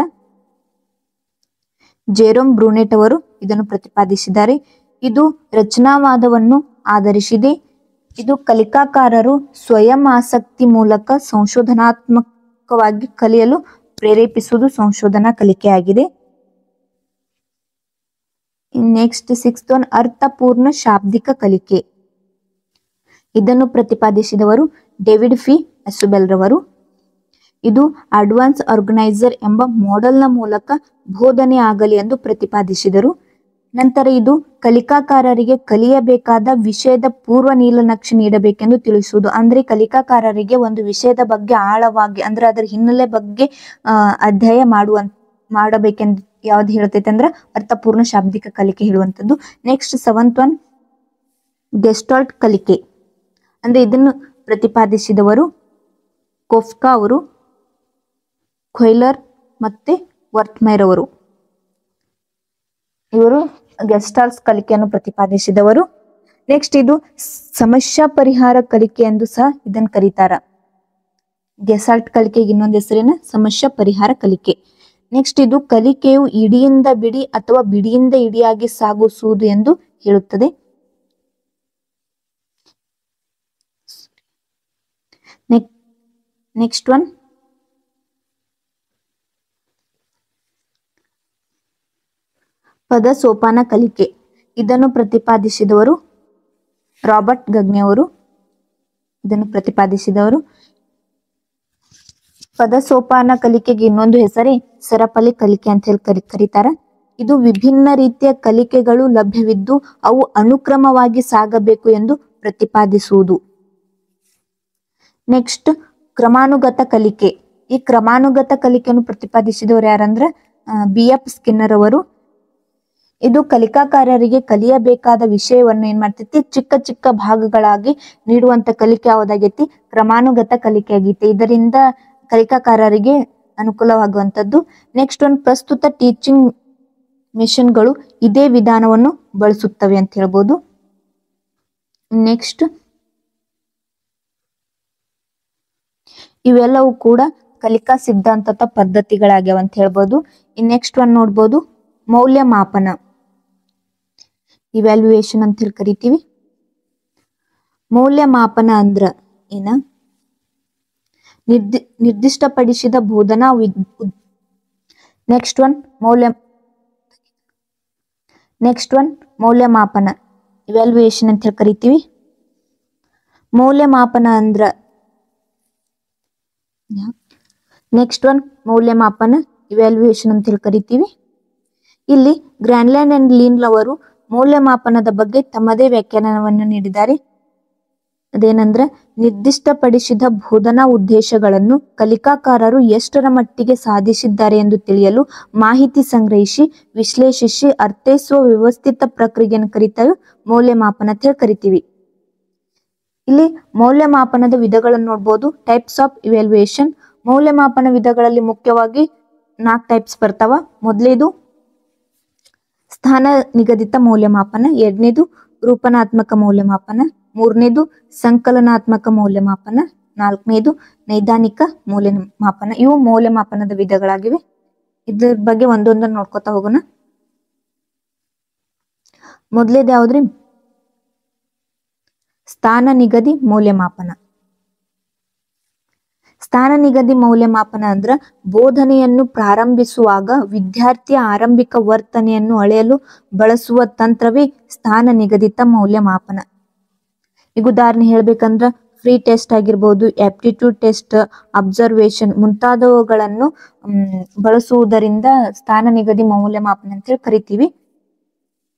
ಜೆರೋಮ್ ಬ್ರೂನೆಟ್ ಅವರು ಇದನ್ನು ಪ್ರತಿಪಾದಿಸಿದ್ದಾರೆ. ಇದು ರಚನಾವಾದವನ್ನು ಆಧರಿಸಿದೆ. ಇದು ಕಲಿಕಾಕಾರರು ಸ್ವಯಂ ಆಸಕ್ತಿ ಮೂಲಕ ಸಂಶೋಧನಾತ್ಮಕವಾಗಿ ಕಲಿಯಲು ಪ್ರೇರೇಪಿಸುವುದು ಸಂಶೋಧನಾ ಕಲಿಕೆಯಾಗಿದೆ. ನೆಕ್ಸ್ಟ್ ಸಿಕ್ಸ್ತ್ ಒನ್, ಅರ್ಥಪೂರ್ಣ ಶಾಬ್ದಿಕ ಕಲಿಕೆ. ಇದನ್ನು ಪ್ರತಿಪಾದಿಸಿದವರು ಡೇವಿಡ್ ಫಿ ಅಸುಬೆಲ್ ರವರು. ಇದು ಅಡ್ವಾನ್ಸ್ ಆರ್ಗನೈಸರ್ ಎಂಬ ಮಾಡೆಲ್ನ ಮೂಲಕ ಬೋಧನೆ ಆಗಲಿ ಎಂದು ಪ್ರತಿಪಾದಿಸಿದರು. ನಂತರ ಇದು ಕಲಿಕಾಕಾರರಿಗೆ ಕಲಿಯಬೇಕಾದ ವಿಷಯದ ಪೂರ್ವ ನೀಲನಕ್ಷೆ ನೀಡಬೇಕೆಂದು ತಿಳಿಸುವುದು. ಅಂದ್ರೆ ಕಲಿಕಾಕಾರರಿಗೆ ಒಂದು ವಿಷಯದ ಬಗ್ಗೆ ಆಳವಾಗಿ ಅಂದ್ರೆ ಅದರ ಹಿನ್ನೆಲೆ ಬಗ್ಗೆ ಅಧ್ಯಯನ ಮಾಡಬೇಕೆಂದು ಯಾವ್ದು ಹೇಳ್ತೈತೆ ಅಂದ್ರೆ ಅರ್ಥಪೂರ್ಣ ಶಾಬ್ದಿಕ ಕಲಿಕೆ ಹೇಳುವಂಥದ್ದು. ನೆಕ್ಸ್ಟ್ ಸೆವೆಂತ್ ಒನ್, ಗೆಸ್ಟಾಲ್ಟ್ ಕಲಿಕೆ. ಅಂದ್ರೆ ಇದನ್ನು ಪ್ರತಿಪಾದಿಸಿದವರು ಕೊಫ್ಕಾ ಅವರು, ಕೊಯ್ಲರ್ ಮತ್ತೆ ವರ್ಟ್ಮೈರ್ ಅವರು. ಇವರು ಗೆಸ್ಟಾಲ್ಟ್ ಕಲಿಕೆಯನ್ನು ಪ್ರತಿಪಾದಿಸಿದವರು. ನೆಕ್ಸ್ಟ್ ಇದು ಸಮಸ್ಯಾ ಪರಿಹಾರ ಕಲಿಕೆ ಎಂದು ಸಹ ಇದನ್ನು ಕರೀತಾರ. ಗೆಸ್ಟಾಲ್ಟ್ ಕಲಿಕೆಗೆ ಇನ್ನೊಂದು ಹೆಸರೇನ ಸಮಸ್ಯಾ ಪರಿಹಾರ ಕಲಿಕೆ. ನೆಕ್ಸ್ಟ್ ಇದು ಕಲಿಕೆಯು ಇಡಿಯಿಂದ ಬಿಡಿ ಅಥವಾ ಬಿಡಿಯಿಂದ ಇಡಿಯಾಗಿ ಸಾಗಿಸುವುದು ಎಂದು ಹೇಳುತ್ತದೆ. ನೆಕ್ಸ್ಟ್ ಒನ್, ಪದ ಸೋಪಾನ ಕಲಿಕೆ. ಇದನ್ನು ಪ್ರತಿಪಾದಿಸಿದವರು ರಾಬರ್ಟ್ ಗಗ್ನೆ ಅವರು. ಇದನ್ನು ಪ್ರತಿಪಾದಿಸಿದವರು. ಪದ ಸೋಪಾನ ಕಲಿಕೆಗೆ ಇನ್ನೊಂದು ಹೆಸರೇ ಸರಪಳಿ ಕಲಿಕೆ ಅಂತ ಹೇಳಿ ಕರೀತಾರ. ಇದು ವಿಭಿನ್ನ ರೀತಿಯ ಕಲಿಕೆಗಳು ಲಭ್ಯವಿದ್ದು ಅವು ಅನುಕ್ರಮವಾಗಿ ಸಾಗಬೇಕು ಎಂದು ಪ್ರತಿಪಾದಿಸುವುದು. ನೆಕ್ಸ್ಟ್ ಕ್ರಮಾನುಗತ ಕಲಿಕೆ. ಈ ಕ್ರಮಾನುಗತ ಕಲಿಕೆಯನ್ನು ಪ್ರತಿಪಾದಿಸಿದವರು ಯಾರಂದ್ರ BF ಸ್ಕಿನ್ನರ್ ಅವರು. ಇದು ಕಲಿಕಾಕಾರರಿಗೆ ಕಲಿಯಬೇಕಾದ ವಿಷಯವನ್ನು ಏನ್ ಮಾಡ್ತೈತಿ ಚಿಕ್ಕ ಚಿಕ್ಕ ಭಾಗಗಳಾಗಿ ನೀಡುವಂತ ಕಲಿಕೆ ಯಾವುದಾಗೈತಿ ಕ್ರಮಾನುಗತ ಕಲಿಕೆ ಆಗೈತಿ. ಇದರಿಂದ ಕಲಿಕಾಕಾರರಿಗೆ ಅನುಕೂಲವಾಗುವಂಥದ್ದು. ನೆಕ್ಸ್ಟ್ ಒಂದು, ಪ್ರಸ್ತುತ ಟೀಚಿಂಗ್ ಮಿಷನ್ಗಳು ಇದೇ ವಿಧಾನವನ್ನು ಬಳಸುತ್ತವೆ ಅಂತ ಹೇಳ್ಬೋದು. ನೆಕ್ಸ್ಟ್ ಇವೆಲ್ಲವೂ ಕೂಡ ಕಲಿಕಾ ಸಿದ್ಧಾಂತದ ಪದ್ಧತಿಗಳಾಗ್ಯಾವ ಅಂತ ಹೇಳ್ಬೋದು. ನೆಕ್ಸ್ಟ್ ಒನ್ ನೋಡ್ಬೋದು, ಮೌಲ್ಯಮಾಪನ, ಇವ್ಯಾಲ್ಯೂಯೇಷನ್ ಅಂತ ಹೇಳಿ ಕರಿತೀವಿ. ಮೌಲ್ಯಮಾಪನ ಅಂದ್ರ ಏನ? ನಿರ್ದಿಷ್ಟಪಡಿಸಿದ ಬೋಧನಾ ನೆಕ್ಸ್ಟ್ ಒನ್ ಮೌಲ್ಯಮಾಪನ, ಇವ್ಯಾಲ್ಯೂಯೇಷನ್ ಅಂತ ಹೇಳಿ ಕರಿತೀವಿ. ಮೌಲ್ಯಮಾಪನ ಅಂದ್ರ ನೆಕ್ಸ್ಟ್ ಒನ್ ಮೌಲ್ಯಮಾಪನ, ಇವ್ಯಾಲ್ಯೂಯೇಷನ್ ಅಂತ ಹೇಳಿ ಕರಿತೀವಿ. ಇಲ್ಲಿ ಗ್ರಾನ್ಲ್ಯಾಂಡ್ ಅಂಡ್ ಲೀನ್ ಅವರು ಮೌಲ್ಯಮಾಪನದ ಬಗ್ಗೆ ತಮ್ಮದೇ ವ್ಯಾಖ್ಯಾನವನ್ನು ನೀಡಿದ್ದಾರೆ. ಅದೇನಂದ್ರ ನಿರ್ದಿಷ್ಟಪಡಿಸಿದ ಬೋಧನಾ ಉದ್ದೇಶಗಳನ್ನು ಕಲಿಕಾಕಾರರು ಎಷ್ಟರ ಮಟ್ಟಿಗೆ ಸಾಧಿಸಿದ್ದಾರೆ ಎಂದು ತಿಳಿಯಲು ಮಾಹಿತಿ ಸಂಗ್ರಹಿಸಿ ವಿಶ್ಲೇಷಿಸಿ ಅರ್ಥೈಸುವ ವ್ಯವಸ್ಥಿತ ಪ್ರಕ್ರಿಯೆಯನ್ನು ಕರೀತಾರೆ ಮೌಲ್ಯಮಾಪನ ಅಂತ ಹೇಳಿ ಕರಿತೀವಿ. ಇಲ್ಲಿ ಮೌಲ್ಯಮಾಪನದ ವಿಧಗಳನ್ನು ನೋಡ್ಬೋದು. Types of evaluation. ಮೌಲ್ಯಮಾಪನ ವಿಧಗಳಲ್ಲಿ ಮುಖ್ಯವಾಗಿ 4 ಟೈಪ್ಸ್ ಬರ್ತಾವ. ಮೊದಲೇದು ಸ್ಥಾನ ನಿಗದಿತ ಮೌಲ್ಯಮಾಪನ, ಎರಡನೇದು ರೂಪನಾತ್ಮಕ ಮೌಲ್ಯಮಾಪನ, ಮೂರನೇದು ಸಂಕಲನಾತ್ಮಕ ಮೌಲ್ಯಮಾಪನ, ನಾಲ್ಕನೇದು ನೈದಾನಿಕ ಮೌಲ್ಯಮಾಪನ. ಇವು ಮೌಲ್ಯಮಾಪನದ ವಿಧಗಳಾಗಿವೆ. ಇದ್ರ ಬಗ್ಗೆ ಒಂದೊಂದನ್ನು ನೋಡ್ಕೊತಾ ಹೋಗೋಣ. ಮೊದಲೇದು ಯಾವ್ದ್ರಿ? ಸ್ಥಾನ ನಿಗದಿ ಮೌಲ್ಯಮಾಪನ. ಸ್ಥಾನ ನಿಗದಿ ಮೌಲ್ಯಮಾಪನ ಅಂದ್ರ ಬೋಧನೆಯನ್ನು ಪ್ರಾರಂಭಿಸುವಾಗ ವಿದ್ಯಾರ್ಥಿಯ ಆರಂಭಿಕ ವರ್ತನೆಯನ್ನು ಅಳೆಯಲು ಬಳಸುವ ತಂತ್ರವೇ ಸ್ಥಾನ ನಿಗದಿತ ಮೌಲ್ಯಮಾಪನ. ಈಗ ಉದಾಹರಣೆ ಹೇಳ್ಬೇಕಂದ್ರ ಫ್ರೀ ಟೆಸ್ಟ್ ಆಗಿರ್ಬೋದು, ಆಪ್ಟಿಟ್ಯೂಡ್ ಟೆಸ್ಟ್, ಅಬ್ಸರ್ವೇಷನ್ ಮುಂತಾದವುಗಳನ್ನು ಬಳಸುವುದರಿಂದ ಸ್ಥಾನ ನಿಗದಿ ಮೌಲ್ಯಮಾಪನ ಅಂತ ಹೇಳಿ ಕರಿತೀವಿ.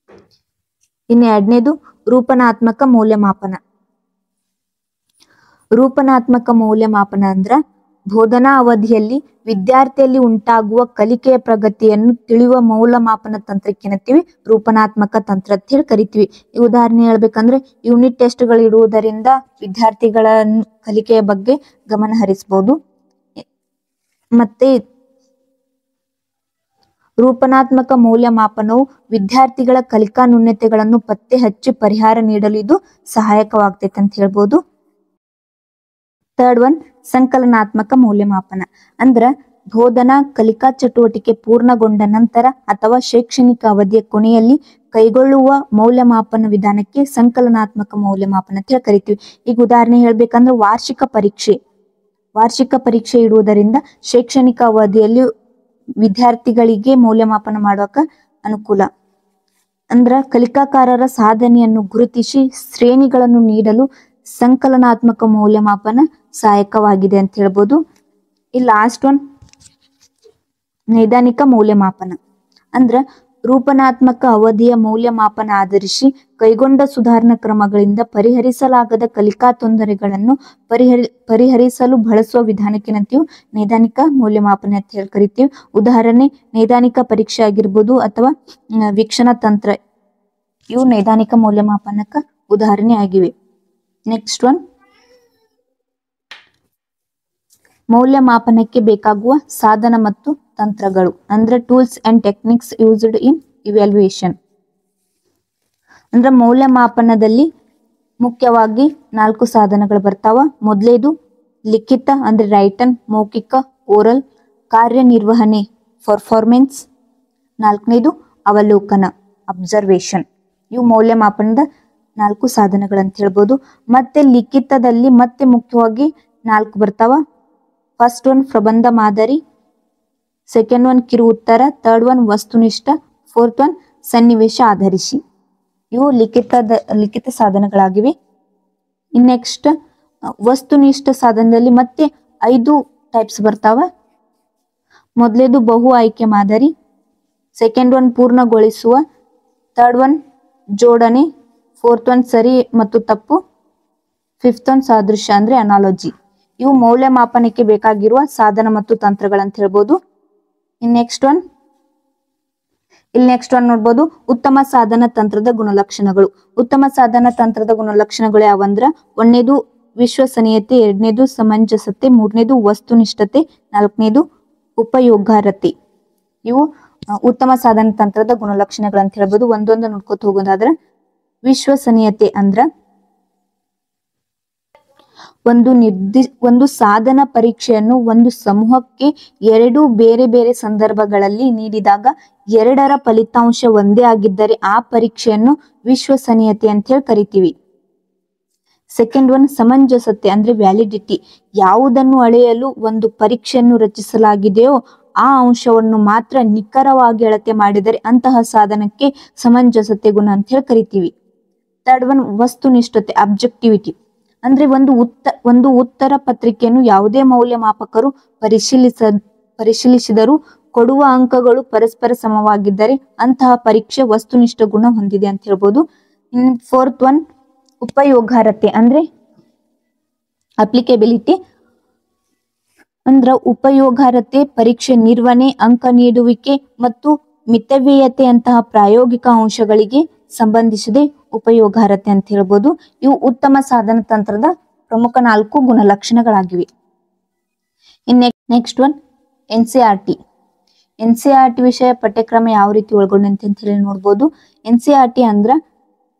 ಇನ್ನು ಎರಡನೇದು ರೂಪನಾತ್ಮಕ ಮೌಲ್ಯಮಾಪನ. ರೂಪನಾತ್ಮಕ ಮೌಲ್ಯಮಾಪನ ಅಂದ್ರ ಬೋಧನಾ ಅವಧಿಯಲ್ಲಿ ವಿದ್ಯಾರ್ಥಿಯಲ್ಲಿ ಉಂಟಾಗುವ ಕಲಿಕೆಯ ಪ್ರಗತಿಯನ್ನು ತಿಳಿಯುವ ಮೌಲ್ಯಮಾಪನ ತಂತ್ರಕ್ಕೆ ಏನಂತೀವಿ? ರೂಪನಾತ್ಮಕ ತಂತ್ರ ಅಂತ ಹೇಳಿ ಕರಿತೀವಿ. ಈ ಉದಾಹರಣೆ ಹೇಳ್ಬೇಕಂದ್ರೆ ಯೂನಿಟ್ ಟೆಸ್ಟ್ಗಳು ಇಡುವುದರಿಂದ ವಿದ್ಯಾರ್ಥಿಗಳ ಕಲಿಕೆಯ ಬಗ್ಗೆ ಗಮನ ಹರಿಸಬಹುದು. ಮತ್ತೆ ರೂಪನಾತ್ಮಕ ಮೌಲ್ಯಮಾಪನವು ವಿದ್ಯಾರ್ಥಿಗಳ ಕಲಿಕಾ ನ್ಯೂನತೆಗಳನ್ನು ಪತ್ತೆ ಹಚ್ಚಿ ಪರಿಹಾರ ನೀಡಲು ಇದು ಸಹಾಯಕವಾಗ್ತೈತೆ ಅಂತ ಹೇಳ್ಬೋದು. ಥರ್ಡ್ ಒನ್ ಸಂಕಲನಾತ್ಮಕ ಮೌಲ್ಯಮಾಪನ ಅಂದ್ರ ಬೋಧನಾ ಕಲಿಕಾ ಚಟುವಟಿಕೆ ಪೂರ್ಣಗೊಂಡ ನಂತರ ಅಥವಾ ಶೈಕ್ಷಣಿಕ ಅವಧಿಯ ಕೊನೆಯಲ್ಲಿ ಕೈಗೊಳ್ಳುವ ಮೌಲ್ಯಮಾಪನ ವಿಧಾನಕ್ಕೆ ಸಂಕಲನಾತ್ಮಕ ಮೌಲ್ಯಮಾಪನ ಅಂತ ಹೇಳಿ ಕರಿತೀವಿ. ಈಗ ಉದಾಹರಣೆ ಹೇಳ್ಬೇಕಂದ್ರೆ ವಾರ್ಷಿಕ ಪರೀಕ್ಷೆ ಇಡುವುದರಿಂದ ಶೈಕ್ಷಣಿಕ ಅವಧಿಯಲ್ಲಿ ವಿದ್ಯಾರ್ಥಿಗಳಿಗೆ ಮೌಲ್ಯಮಾಪನ ಮಾಡೋಕ ಅನುಕೂಲ. ಅಂದ್ರ ಕಲಿಕಾಕಾರರ ಸಾಧನೆಯನ್ನು ಗುರುತಿಸಿ ಶ್ರೇಣಿಗಳನ್ನು ನೀಡಲು ಸಂಕಲನಾತ್ಮಕ ಮೌಲ್ಯಮಾಪನ ಸಹಾಯಕವಾಗಿದೆ ಅಂತ ಹೇಳ್ಬೋದು. ಈ ಲಾಸ್ಟ್ ಒನ್ ನೈದಾನಿಕ ಮೌಲ್ಯಮಾಪನ ಅಂದ್ರ ರೂಪನಾತ್ಮಕ ಅವಧಿಯ ಮೌಲ್ಯಮಾಪನ ಆಧರಿಸಿ ಕೈಗೊಂಡ ಸುಧಾರಣಾ ಕ್ರಮಗಳಿಂದ ಪರಿಹರಿಸಲಾಗದ ಕಲಿಕಾ ತೊಂದರೆಗಳನ್ನು ಪರಿಹರಿಸಲು ಬಳಸುವ ವಿಧಾನಕ್ಕೆ ಏನಂತೀವಿ? ನೈದಾನಿಕ ಮೌಲ್ಯಮಾಪನ ಅಂತ ಹೇಳಿ ಕರಿತೀವಿ. ಉದಾಹರಣೆ ನೈದಾನಿಕ ಪರೀಕ್ಷೆ ಆಗಿರ್ಬೋದು ಅಥವಾ ವೀಕ್ಷಣಾ ತಂತ್ರ, ಇವು ನೈದಾನಿಕ ಮೌಲ್ಯಮಾಪನಕ್ಕೆ ಉದಾಹರಣೆ ಆಗಿವೆ. ನೆಕ್ಸ್ಟ್ ಒನ್ ಮೌಲ್ಯಮಾಪನಕ್ಕೆ ಬೇಕಾಗುವ ಸಾಧನ ಮತ್ತು ತಂತ್ರಗಳು ಅಂದ್ರೆ tools and techniques used in evaluation. ಅಂದ್ರೆ ಮೌಲ್ಯಮಾಪನದಲ್ಲಿ ಮುಖ್ಯವಾಗಿ 4 ಸಾಧನಗಳು ಬರ್ತಾವ. ಮೊದಲೇದು ಲಿಖಿತ ಅಂದ್ರೆ ರೈಟನ್, ಮೌಖಿಕ ಓರಲ್, ಕಾರ್ಯನಿರ್ವಹಣೆ ಪರ್ಫಾರ್ಮೆನ್ಸ್, ನಾಲ್ಕನೇದು ಅವಲೋಕನ ಅಬ್ಸರ್ವೇಷನ್. ಇವು ಮೌಲ್ಯಮಾಪನದ 4 ಸಾಧನಗಳಂತ ಹೇಳ್ಬೋದು. ಮತ್ತೆ ಲಿಖಿತದಲ್ಲಿ ಮತ್ತೆ ಮುಖ್ಯವಾಗಿ 4 ಬರ್ತಾವ. ಫಸ್ಟ್ ಒನ್ ಪ್ರಬಂಧ ಮಾದರಿ, ಸೆಕೆಂಡ್ ಒನ್ ಕಿರು ಉತ್ತರ, ಥರ್ಡ್ ಒನ್ ವಸ್ತುನಿಷ್ಠ, ಫೋರ್ತ್ ಒನ್ ಸನ್ನಿವೇಶ ಆಧರಿಸಿ. ಇವು ಲಿಖಿತ ಸಾಧನಗಳಾಗಿವೆ. ಇನ್ ನೆಕ್ಸ್ಟ್ ವಸ್ತುನಿಷ್ಠ ಸಾಧನದಲ್ಲಿ ಮತ್ತೆ 5 ಟೈಪ್ಸ್ ಬರ್ತಾವ. ಮೊದಲೇದು ಬಹು ಆಯ್ಕೆ ಮಾದರಿ, ಸೆಕೆಂಡ್ ಒನ್ ಪೂರ್ಣಗೊಳಿಸುವ, ಥರ್ಡ್ ಒನ್ ಜೋಡಣೆ, ಫೋರ್ತ್ ಒನ್ ಸರಿ ಮತ್ತು ತಪ್ಪು, ಫಿಫ್ತ್ ಒನ್ ಸಾದೃಶ್ಯ ಅಂದ್ರೆ ಅನಾಲಜಿ. ಇವು ಮೌಲ್ಯಮಾಪನಕ್ಕೆ ಬೇಕಾಗಿರುವ ಸಾಧನ ಮತ್ತು ತಂತ್ರಗಳಂತ ಹೇಳ್ಬೋದು. ಇಲ್ಲಿ ನೆಕ್ಸ್ಟ್ ಒನ್ ನೋಡ್ಬೋದು ಉತ್ತಮ ಸಾಧನ ತಂತ್ರದ ಗುಣಲಕ್ಷಣಗಳು. ಉತ್ತಮ ಸಾಧನ ತಂತ್ರದ ಗುಣಲಕ್ಷಣಗಳು ಯಾವಂದ್ರ ಒಂದನೇದು ವಿಶ್ವಸನೀಯತೆ, ಎರಡನೇದು ಸಮಂಜಸತೆ, ಮೂರನೇದು ವಸ್ತುನಿಷ್ಠತೆ, ನಾಲ್ಕನೇದು ಉಪಯೋಗಾರ್ಹತೆ. ಇವು ಉತ್ತಮ ಸಾಧನ ತಂತ್ರದ ಗುಣಲಕ್ಷಣಗಳಂತ ಹೇಳ್ಬೋದು. ಒಂದೊಂದು ನೋಡ್ಕೊತ ಹೋಗೋದಾದ್ರೆ ವಿಶ್ವಸನೀಯತೆ ಅಂದ್ರ ಒಂದು ಸಾಧನ ಪರೀಕ್ಷೆಯನ್ನು ಒಂದು ಸಮೂಹಕ್ಕೆ 2 ಬೇರೆ ಬೇರೆ ಸಂದರ್ಭಗಳಲ್ಲಿ ನೀಡಿದಾಗ 2ರ ಫಲಿತಾಂಶ ಒಂದೇ ಆಗಿದ್ದರೆ ಆ ಪರೀಕ್ಷೆಯನ್ನು ವಿಶ್ವಸನೀಯತೆ ಅಂತ ಹೇಳಿ ಕರಿತೀವಿ. ಸೆಕೆಂಡ್ ಒನ್ ಸಮಂಜಸತೆ ಅಂದ್ರೆ ವ್ಯಾಲಿಡಿಟಿ. ಯಾವುದನ್ನು ಅಳೆಯಲು ಒಂದು ಪರೀಕ್ಷೆಯನ್ನು ರಚಿಸಲಾಗಿದೆಯೋ ಆ ಅಂಶವನ್ನು ಮಾತ್ರ ನಿಖರವಾಗಿ ಅಳತೆ ಮಾಡಿದರೆ ಅಂತಹ ಸಾಧನಕ್ಕೆ ಸಮಂಜಸತೆ ಗುಣ ಅಂತ ಹೇಳಿ ಕರಿತೀವಿ. ಥರ್ಡ್ ಒನ್ ವಸ್ತುನಿಷ್ಠತೆ ಅಬ್ಜೆಕ್ಟಿವಿಟಿ ಅಂದ್ರೆ ಒಂದು ಉತ್ತರ ಪತ್ರಿಕೆಯನ್ನು ಯಾವುದೇ ಮೌಲ್ಯಮಾಪಕರು ಪರಿಶೀಲಿಸಿದರೂ ಕೊಡುವ ಅಂಕಗಳು ಪರಸ್ಪರ ಸಮವಾಗಿದ್ದರೆ ಅಂತಹ ಪರೀಕ್ಷೆ ವಸ್ತುನಿಷ್ಠ ಗುಣ ಹೊಂದಿದೆ ಅಂತ ಹೇಳ್ಬೋದು. ಇನ್ ಫೋರ್ತ್ ಒನ್ ಉಪಯೋಗಾರ್ಹತೆ ಅಂದ್ರೆ ಅಪ್ಲಿಕೇಬಿಲಿಟಿ. ಅಂದ್ರ ಉಪಯೋಗಾರ್ಹತೆ ಪರೀಕ್ಷೆ ನಿರ್ವಹಣೆ, ಅಂಕ ನೀಡುವಿಕೆ ಮತ್ತು ಮಿತವ್ಯಯತೆಯಂತಹ ಪ್ರಾಯೋಗಿಕ ಅಂಶಗಳಿಗೆ ಸಂಬಂಧಿಸಿದೆ ಉಪಯೋಗಾರ್ಹತೆ ಅಂತ ಹೇಳ್ಬೋದು. ಇವು ಉತ್ತಮ ಸಾಧನ ತಂತ್ರದ ಪ್ರಮುಖ 4 ಗುಣಲಕ್ಷಣಗಳಾಗಿವೆ. Next one NCERT. NCERT ವಿಷಯ ಪಠ್ಯಕ್ರಮ ಯಾವ ರೀತಿ ಒಳಗೊಂಡಂತೆ ಅಂತ ಹೇಳಿ ನೋಡ್ಬೋದು. NCERT ಅಂದ್ರ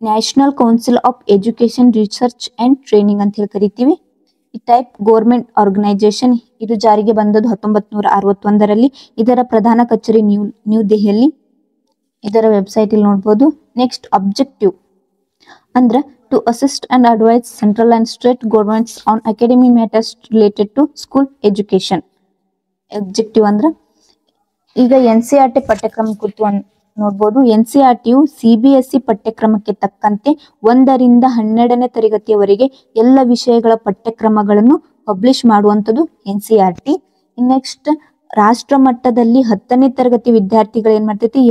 national council of education research and training ಅಂತ ಹೇಳಿ ಕರಿತೀವಿ. ಈ ಟೈಪ್ ಗೌರ್ಮೆಂಟ್ ಆರ್ಗನೈಸೇಷನ್. ಇದು ಜಾರಿಗೆ ಬಂದದ್ದು 1961ರಲ್ಲಿ. ಇದರ ಪ್ರಧಾನ ಕಚೇರಿ ನ್ಯೂ ದೆಹಲಿ. ಇದರ ವೆಬ್ಸೈಟ್ ಇಲ್ಲಿ ನೋಡಬಹುದು. ನೆಕ್ಸ್ಟ್ ಅಬ್ಜೆಕ್ಟಿವ್ ಅಂದ್ರೆ to assist and advise central and state governments on academy matters related to school education. Objective ಅಂದ್ರೆ ಈಗ NCERT ಪಠ್ಯಕ್ರಮ ಕುರಿತು ನೋಡಬಹುದು. NCERTಯು CBSE ಪಠ್ಯಕ್ರಮಕ್ಕೆ ತಕ್ಕಂತೆ 1ರಿಂದ 12ನೇ ತರಗತಿಯವರೆಗೆ ಎಲ್ಲ ವಿಷಯಗಳ ಪಠ್ಯಕ್ರಮಗಳನ್ನು ಪಬ್ಲಿಷ್ ಮಾಡುವಂಥದ್ದು NCERT. ನೆಕ್ಸ್ಟ್ ರಾಷ್ಟ್ರ ಮಟ್ಟದಲ್ಲಿ 10ನೇ ತರಗತಿ ವಿದ್ಯಾರ್ಥಿಗಳು ಏನ್ ಮಾಡ್ತೈತಿ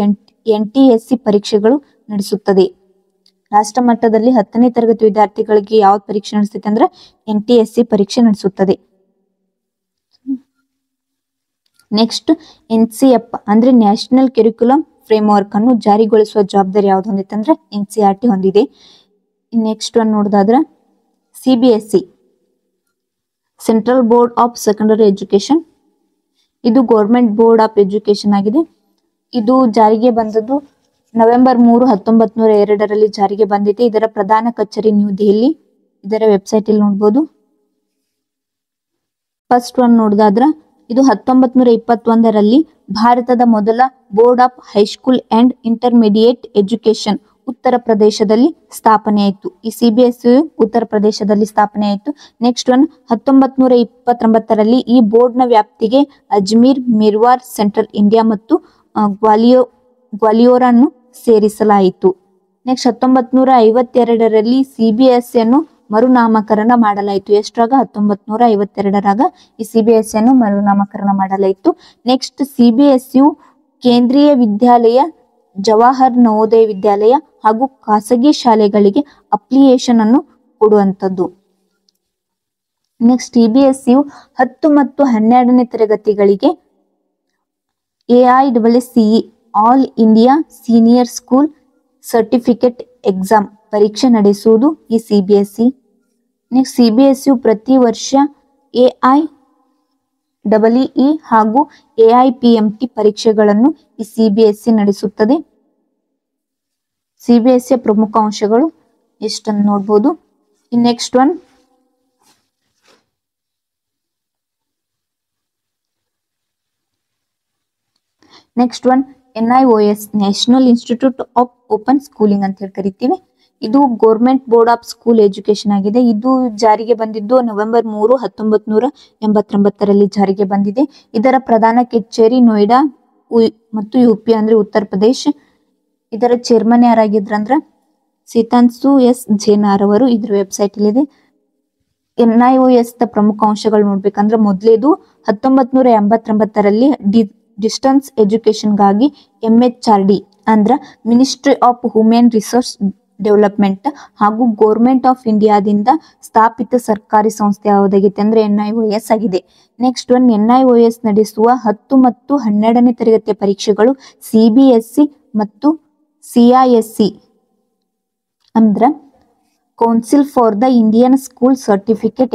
NTSC ಪರೀಕ್ಷೆಗಳು ನಡೆಸುತ್ತದೆ. ರಾಷ್ಟ್ರ ಮಟ್ಟದಲ್ಲಿ 10ನೇ ತರಗತಿ ವಿದ್ಯಾರ್ಥಿಗಳಿಗೆ ಯಾವ ಪರೀಕ್ಷೆ ನಡೆಸುತ್ತೆ ಅಂದ್ರೆ NTSC ಪರೀಕ್ಷೆ ನಡೆಸುತ್ತದೆ. ನೆಕ್ಸ್ಟ್ NCF ಅಂದ್ರೆ ನ್ಯಾಷನಲ್ ಕರಿಕ್ಯುಲಮ್ ಫ್ರೇಮ್ವರ್ಕ್ ಅನ್ನು ಜಾರಿಗೊಳಿಸುವ ಜವಾಬ್ದಾರಿ ಯಾವ್ದು ಹೊಂದಿದೆ ಅಂದ್ರೆ NCERT ಹೊಂದಿದೆ. ನೆಕ್ಸ್ಟ್ ಒನ್ ನೋಡೋದಾದ್ರೆ CBSE central board of secondary education. ಇದು ಗೌರ್ಮೆಂಟ್ ಬೋರ್ಡ್ ಆಫ್ ಎಜುಕೇಶನ್ ಆಗಿದೆ. ಇದು ಜಾರಿಗೆ ಬಂದದ್ದು ನವೆಂಬರ್ 3, 1902ರಲ್ಲಿ ಜಾರಿಗೆ ಬಂದಿದೆ. ಇದರ ಪ್ರಧಾನ ಕಚೇರಿ ನ್ಯೂ ದೆಹಲಿ. ಇದರ ವೆಬ್ಸೈಟ್ ಇಲ್ಲಿ ನೋಡಬಹುದು. ಫಸ್ಟ್ ಒನ್ ನೋಡೋದಾದ್ರ ಇದು 1921ರಲ್ಲಿ ಭಾರತದ ಮೊದಲ board of high school and intermediate education ಉತ್ತರ ಪ್ರದೇಶದಲ್ಲಿ ಸ್ಥಾಪನೆ ಆಯಿತು. ಈ CBSE ಉತ್ತರ ಪ್ರದೇಶದಲ್ಲಿ ಸ್ಥಾಪನೆ ಆಯಿತು. ನೆಕ್ಸ್ಟ್ ಒನ್ 1929ರಲ್ಲಿ ಈ ಬೋರ್ಡ್ ನ ವ್ಯಾಪ್ತಿಗೆ ಅಜ್ಮೀರ್, ಮಿರ್ವಾರ್, ಸೆಂಟ್ರಲ್ ಇಂಡಿಯಾ ಮತ್ತು ಗ್ವಾಲಿಯೋರ್ ಅನ್ನು ಸೇರಿಸಲಾಯಿತು. ನೆಕ್ಸ್ಟ್ 1952ರಲ್ಲಿ CBSE ಅನ್ನು ಮರುನಾಮಕರಣ ಮಾಡಲಾಯಿತು. ಎಷ್ಟರಾಗ 1952ರಾಗ ಈ CBSE ಅನ್ನು ಮರುನಾಮಕರಣ ಮಾಡಲಾಯಿತು. ನೆಕ್ಸ್ಟ್ CBSEಯು ಕೇಂದ್ರೀಯ ವಿದ್ಯಾಲಯ, ಜವಾಹರ್ ನವೋದಯ ವಿದ್ಯಾಲಯ ಹಾಗೂ ಖಾಸಗಿ ಶಾಲೆಗಳಿಗೆ ಅಪ್ಲಿಕೇಶನ್ ಅನ್ನು ಕೊಡುವಂಥದ್ದು. ನೆಕ್ಸ್ಟ್ CBSEಯು 10 ಮತ್ತು 12ನೇ ತರಗತಿಗಳಿಗೆ AISSE all India senior school certificate exam ಪರೀಕ್ಷೆ ನಡೆಸುವುದು ಈ CBSE. ನೆಕ್ಸ್ಟ್ CBSEಯು ಪ್ರತಿ ವರ್ಷ AIEE ಹಾಗೂ AIPMT ಪರೀಕ್ಷೆಗಳನ್ನು ಈ CBSE ನಡೆಸುತ್ತದೆ. CBSE ಪ್ರಮುಖ ಅಂಶಗಳು ಎಷ್ಟನ್ನು ನೋಡಬಹುದು. Next one NIOS national institute of open schooling ಅಂತ ಹೇಳಿ ಕರಿತೀವಿ. ಇದು government board of school education ಆಗಿದೆ. ಇದು ಜಾರಿಗೆ ಬಂದಿದ್ದು ನವೆಂಬರ್ 3, 1989ರಲ್ಲಿ ಜಾರಿಗೆ ಬಂದಿದೆ. ಇದರ ಪ್ರಧಾನ ಕಚೇರಿ ನೋಯ್ಡಾ ಮತ್ತು UP ಅಂದ್ರೆ ಉತ್ತರ ಪ್ರದೇಶ್. ಇದರ ಚೇರ್ಮನ್ ಯಾರಾಗಿದ್ರ ಅಂದ್ರ ಸೀತಾನ್ಸು S ಜೇನಾರ್ ಅವರು. ಇದ್ರ ವೆಬ್ಸೈಟ್ ಇಲ್ಲಿದೆ. NIOS ದ ಪ್ರಮುಖ ಅಂಶಗಳು ನೋಡ್ಬೇಕಂದ್ರೆ ಮೊದಲೇದು 1989ರಲ್ಲಿ ಡಿಸ್ಟನ್ಸ್ ಎಜುಕೇಶನ್ಗಾಗಿ MHRD ಅಂದ್ರ ministry of human resource development ಹಾಗೂ ಗೌರ್ಮೆಂಟ್ ಆಫ್ ಇಂಡಿಯಾದಿಂದ ಸ್ಥಾಪಿತ ಸರ್ಕಾರಿ ಸಂಸ್ಥೆ ಯಾವುದಾಗಿದೆ ಅಂದ್ರೆ NIOS ಆಗಿದೆ. ನೆಕ್ಸ್ಟ್ ಒನ್ NIOS ನಡೆಸುವ 10 ಮತ್ತು 12ನೇ ತರಗತಿಯ ಪರೀಕ್ಷೆಗಳು CBSE ಮತ್ತು CISE ಅಂದ್ರ council for the Indian school certificate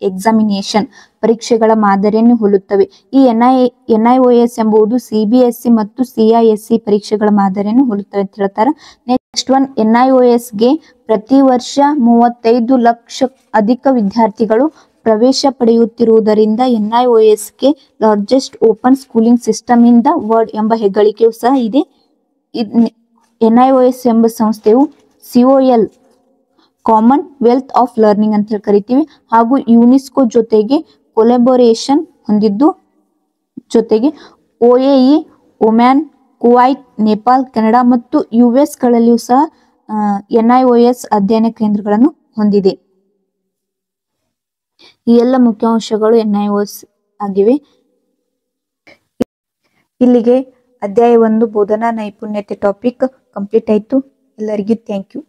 examination ಪರೀಕ್ಷೆಗಳ ಮಾದರಿಯನ್ನು ಹೋಲುತ್ತವೆ. ಈ NIOS ಎಂಬುದು CBSE ಮತ್ತು CISE ಪರೀಕ್ಷೆಗಳ ಮಾದರಿಯನ್ನು ಹೋಲುತ್ತವೆ ಅಂತ ಹೇಳ್ತಾರೆ. ನೆಕ್ಸ್ಟ್ ಒನ್ NIOSಗೆ ಪ್ರತಿ ವರ್ಷ 35 ಲಕ್ಷ ಅಧಿಕ ವಿದ್ಯಾರ್ಥಿಗಳು ಪ್ರವೇಶ ಪಡೆಯುತ್ತಿರುವುದರಿಂದ NIOSಗೆ largest open schooling system in the world ಎಂಬ ಹೆಗ್ಗಳಿಕೆಯೂ ಸಹ ಇದೆ. NIOS ಎಂಬ ಸಂಸ್ಥೆಯು COL Commonwealth of Learning ಅಂತ ಹೇಳಿ ಕರಿತೀವಿ ಹಾಗೂ ಯುನೆಸ್ಕೋ ಜೊತೆಗೆ ಕೊಲಾಬೋರೇಷನ್ ಹೊಂದಿದ್ದು, ಜೊತೆಗೆ OAE, ಒಮ್ಯಾನ್, ಕುವೈತ್, ನೇಪಾಲ್, ಕೆನಡಾ ಮತ್ತು US ಗಳಲ್ಲಿಯೂ ಸಹ NIOS ಅಧ್ಯಯನ ಕೇಂದ್ರಗಳನ್ನು ಹೊಂದಿದೆ. ಈ ಎಲ್ಲ ಮುಖ್ಯಾಂಶಗಳು NIOS ಆಗಿವೆ. ಇಲ್ಲಿಗೆ ಅಧ್ಯಾಯ 1 ಬೋಧನಾ ನೈಪುಣ್ಯತೆ ಟಾಪಿಕ್ ಕಂಪ್ಲೀಟ್ ಆಯ್ತು. ಎಲ್ಲರಿಗೂ ಥ್ಯಾಂಕ್ ಯು.